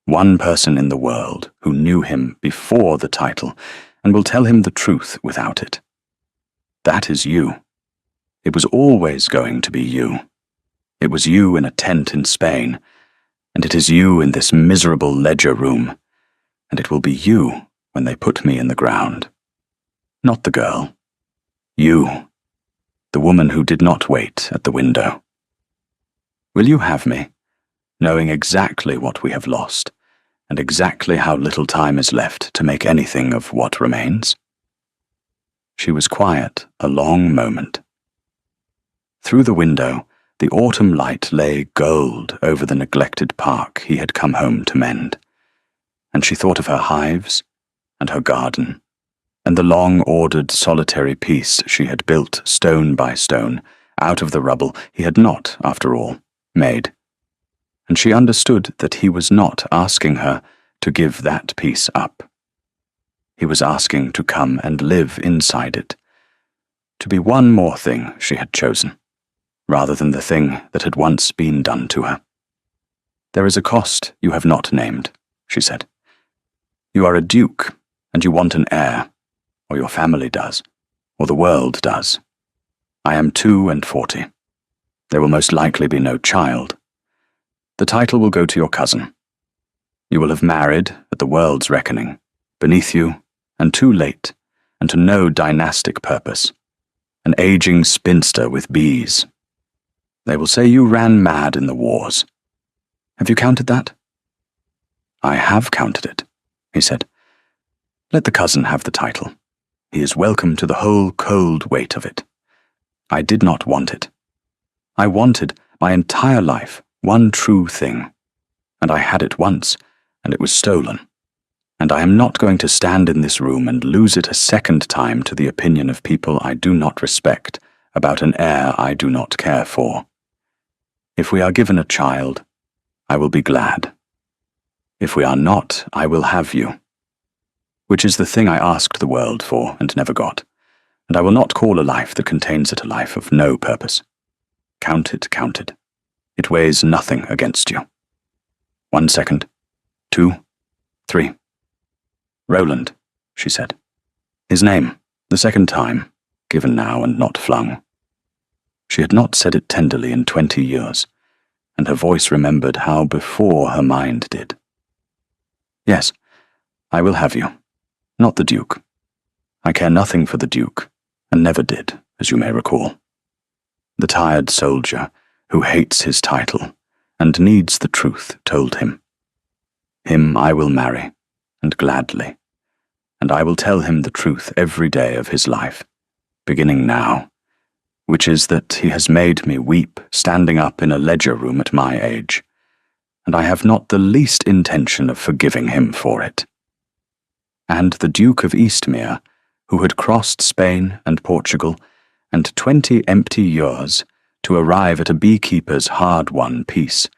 one person in the world who knew him before the title and will tell him the truth without it. That is you. It was always going to be you. It was you in a tent in Spain, and it is you in this miserable ledger room, and it will be you when they put me in the ground. Not the girl. You, the woman who did not wait at the window. Will you have me, knowing exactly what we have lost, and exactly how little time is left to make anything of what remains? She was quiet a long moment. Through the window, the autumn light lay gold over the neglected park he had come home to mend, and she thought of her hives and her garden, and the long-ordered solitary piece she had built stone by stone out of the rubble he had not, after all, made, and she understood that he was not asking her to give that piece up. He was asking to come and live inside it, to be one more thing she had chosen, rather than the thing that had once been done to her. There is a cost you have not named, she said. You are a duke, and you want an heir, or your family does, or the world does. I am 42. There will most likely be no child. The title will go to your cousin. You will have married, at the world's reckoning, beneath you, and too late, and to no dynastic purpose, an aging spinster with bees. They will say you ran mad in the wars. Have you counted that? I have counted it, he said. Let the cousin have the title. He is welcome to the whole cold weight of it. I did not want it. I wanted, my entire life, one true thing, and I had it once, and it was stolen. And I am not going to stand in this room and lose it a second time to the opinion of people I do not respect about an heir I do not care for. If we are given a child, I will be glad. If we are not, I will have you. Which is the thing I asked the world for and never got, and I will not call a life that contains it a life of no purpose. Count it, count it. It weighs nothing against you. 1 second, 2, 3. Roland, she said. His name, the second time, given now and not flung. She had not said it tenderly in 20 years, and her voice remembered how before her mind did. Yes, I will have you, not the Duke. I care nothing for the Duke, and never did, as you may recall. The tired soldier who hates his title and needs the truth told him. Him I will marry, and gladly, and I will tell him the truth every day of his life, beginning now, which is that he has made me weep standing up in a ledger room at my age, and I have not the least intention of forgiving him for it. And the Duke of Eastmere, who had crossed Spain and Portugal, and 20 empty years to arrive at a beekeeper's hard-won peace,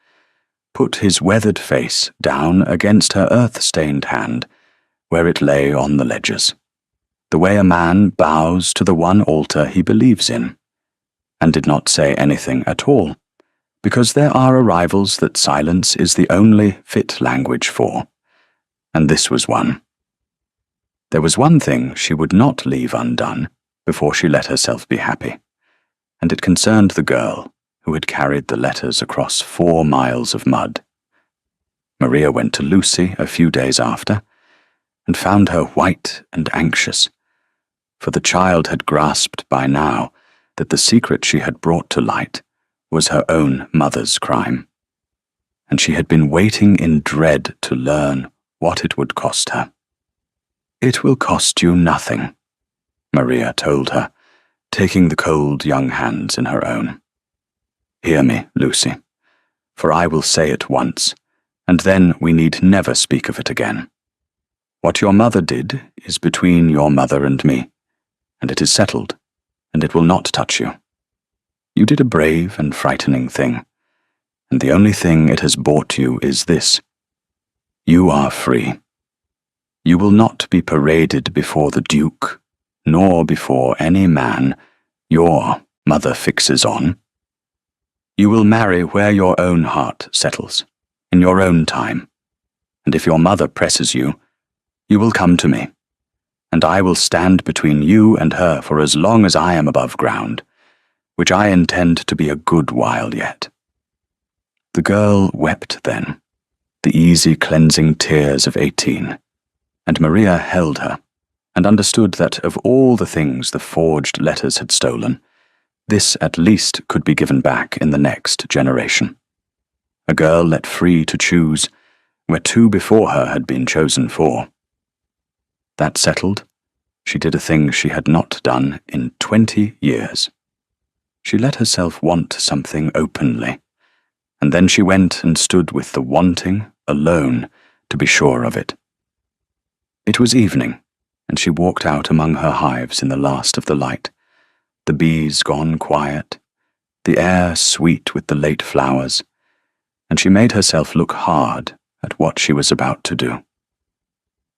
put his weathered face down against her earth-stained hand, where it lay on the ledgers, the way a man bows to the one altar he believes in, and did not say anything at all, because there are arrivals that silence is the only fit language for, and this was one. There was one thing she would not leave undone before she let herself be happy, and it concerned the girl who had carried the letters across 4 miles of mud. Maria went to Lucy a few days after, and found her white and anxious, for the child had grasped by now that the secret she had brought to light was her own mother's crime, and she had been waiting in dread to learn what it would cost her. It will cost you nothing, Maria told her, taking the cold young hands in her own. Hear me, Lucy, for I will say it once, and then we need never speak of it again. What your mother did is between your mother and me, and it is settled, and it will not touch you. You did a brave and frightening thing, and the only thing it has bought you is this: you are free. You will not be paraded before the Duke, nor before any man your mother fixes on. You will marry where your own heart settles, in your own time, and if your mother presses you, you will come to me, and I will stand between you and her for as long as I am above ground, which I intend to be a good while yet." The girl wept then, the easy cleansing tears of 18, and Maria held her, and understood that of all the things the forged letters had stolen, this at least could be given back in the next generation. A girl let free to choose, where two before her had been chosen for. That settled, she did a thing she had not done in 20 years. She let herself want something openly, and then she went and stood with the wanting alone to be sure of it. It was evening, and she walked out among her hives in the last of the light, the bees gone quiet, the air sweet with the late flowers, and she made herself look hard at what she was about to do.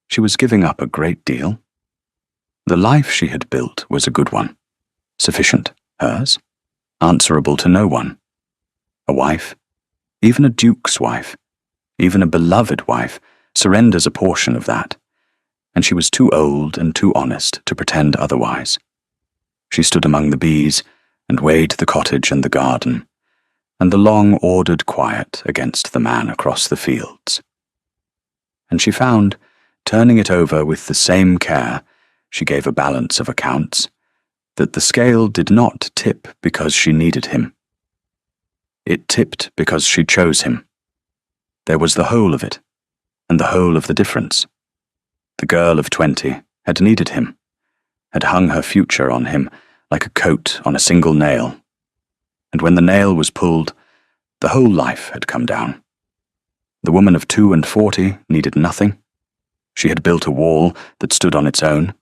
She was giving up a great deal. The life she had built was a good one, sufficient, hers, answerable to no one. A wife, even a duke's wife, even a beloved wife, surrenders a portion of that, and she was too old and too honest to pretend otherwise. She stood among the bees and weighed the cottage and the garden, and the long ordered quiet against the man across the fields. And she found, turning it over with the same care she gave a balance of accounts, that the scale did not tip because she needed him. It tipped because she chose him. There was the whole of it, and the whole of the difference. The girl of 20 had needed him, had hung her future on him like a coat on a single nail, and when the nail was pulled, the whole life had come down. The woman of 42 needed nothing. She had built a wall that stood on its own,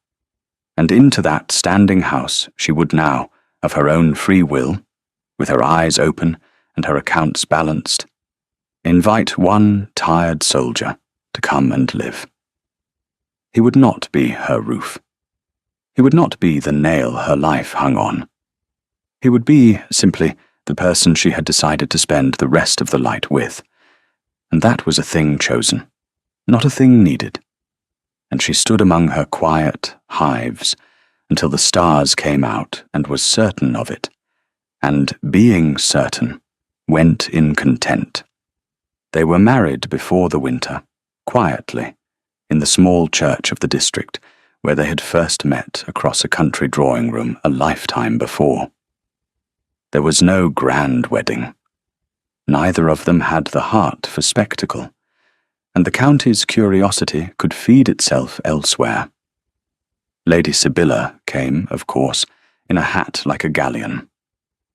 and into that standing house she would now, of her own free will, with her eyes open and her accounts balanced, invite one tired soldier to come and live. He would not be her roof. He would not be the nail her life hung on. He would be, simply, the person she had decided to spend the rest of the light with, and that was a thing chosen, not a thing needed. And she stood among her quiet hives until the stars came out and was certain of it, and, being certain, went in content. They were married before the winter, quietly, in the small church of the district, where they had first met across a country drawing room a lifetime before. There was no grand wedding. Neither of them had the heart for spectacle, and the county's curiosity could feed itself elsewhere. Lady Sibylla came, of course, in a hat like a galleon,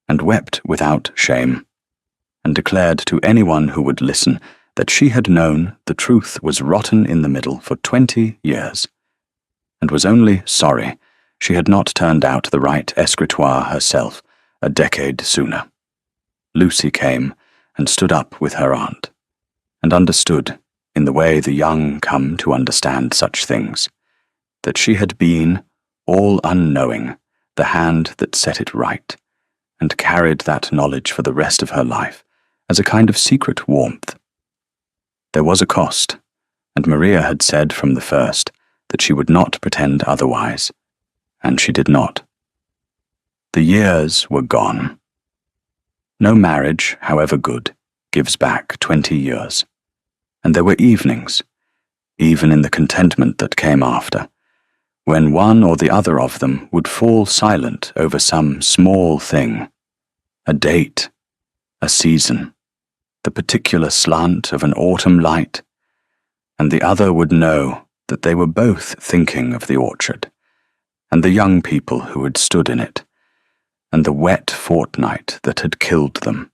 and wept without shame, and declared to anyone who would listen that she had known the truth was rotten in the middle for 20 years, and was only sorry she had not turned out the right escritoire herself a decade sooner. Lucy came and stood up with her aunt, and understood, in the way the young come to understand such things, that she had been, all unknowing, the hand that set it right, and carried that knowledge for the rest of her life as a kind of secret warmth. There was a cost, and Maria had said from the first that she would not pretend otherwise, and she did not. The years were gone. No marriage, however good, gives back 20 years. And there were evenings, even in the contentment that came after, when one or the other of them would fall silent over some small thing, a date, a season, the particular slant of an autumn light, and the other would know that they were both thinking of the orchard, and the young people who had stood in it, and the wet fortnight that had killed them.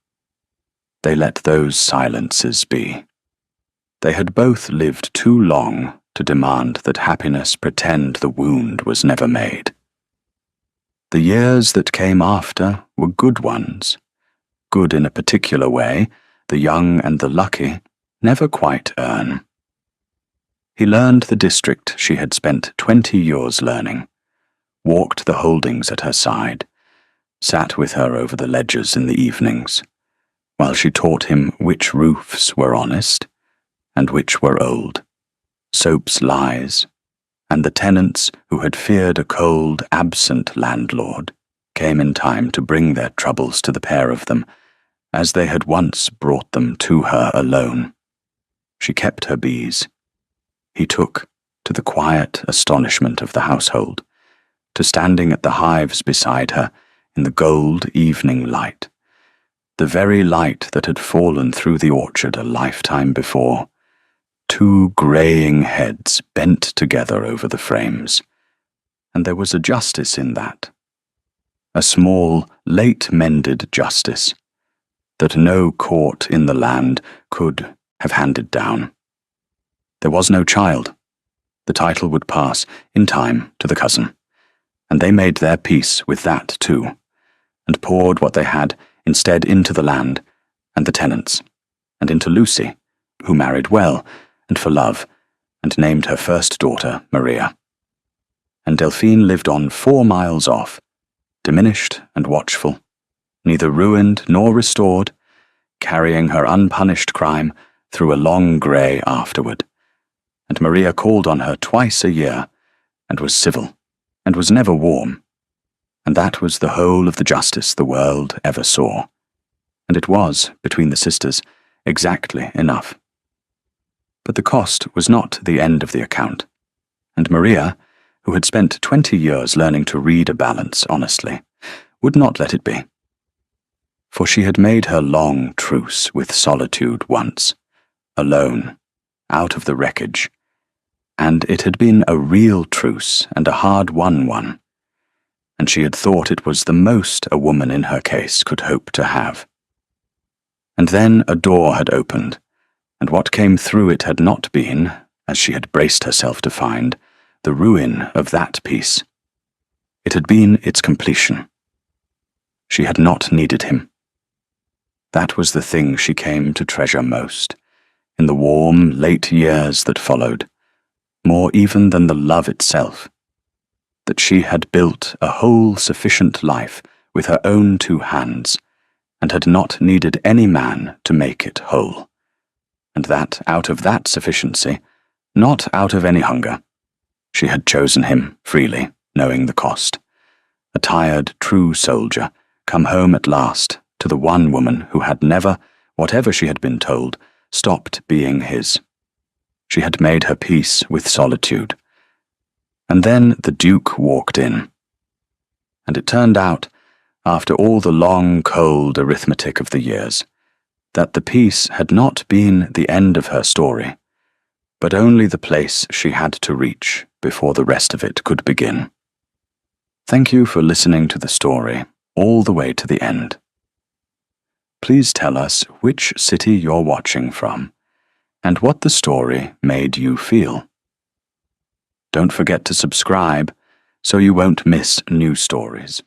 They let those silences be. They had both lived too long to demand that happiness pretend the wound was never made. The years that came after were good ones. Good in a particular way, the young and the lucky never quite earn. He learned the district she had spent 20 years learning, walked the holdings at her side, sat with her over the ledgers in the evenings, while she taught him which roofs were honest and which were old, soap's lies, and the tenants who had feared a cold, absent landlord came in time to bring their troubles to the pair of them, as they had once brought them to her alone. She kept her bees. He took, to the quiet astonishment of the household, to standing at the hives beside her in the gold evening light, the very light that had fallen through the orchard a lifetime before, two greying heads bent together over the frames, and there was a justice in that, a small, late-mended justice, that no court in the land could have handed down. There was no child. The title would pass, in time, to the cousin, and they made their peace with that too, and poured what they had instead into the land and the tenants, and into Lucy, who married well, and for love, and named her first daughter Maria. And Delphine lived on 4 miles off, diminished and watchful, neither ruined nor restored, carrying her unpunished crime through a long grey afterward. And Maria called on her twice a year, and was civil, and was never warm. And that was the whole of the justice the world ever saw. And it was, between the sisters, exactly enough. But the cost was not the end of the account, and Maria, who had spent 20 years learning to read a balance honestly, would not let it be. For she had made her long truce with solitude once, alone, out of the wreckage, and it had been a real truce and a hard-won one, and she had thought it was the most a woman in her case could hope to have. And then a door had opened, and what came through it had not been, as she had braced herself to find, the ruin of that peace. It had been its completion. She had not needed him. That was the thing she came to treasure most, in the warm, late years that followed, more even than the love itself, that she had built a whole sufficient life with her own 2 hands, and had not needed any man to make it whole, and that out of that sufficiency, not out of any hunger, she had chosen him freely, knowing the cost, a tired, true soldier, come home at last to the one woman who had never, whatever she had been told, stopped being his. She had made her peace with solitude. And then the Duke walked in. And it turned out, after all the long, cold arithmetic of the years, that the peace had not been the end of her story, but only the place she had to reach before the rest of it could begin. Thank you for listening to the story all the way to the end. Please tell us which city you're watching from, and what the story made you feel. Don't forget to subscribe so you won't miss new stories.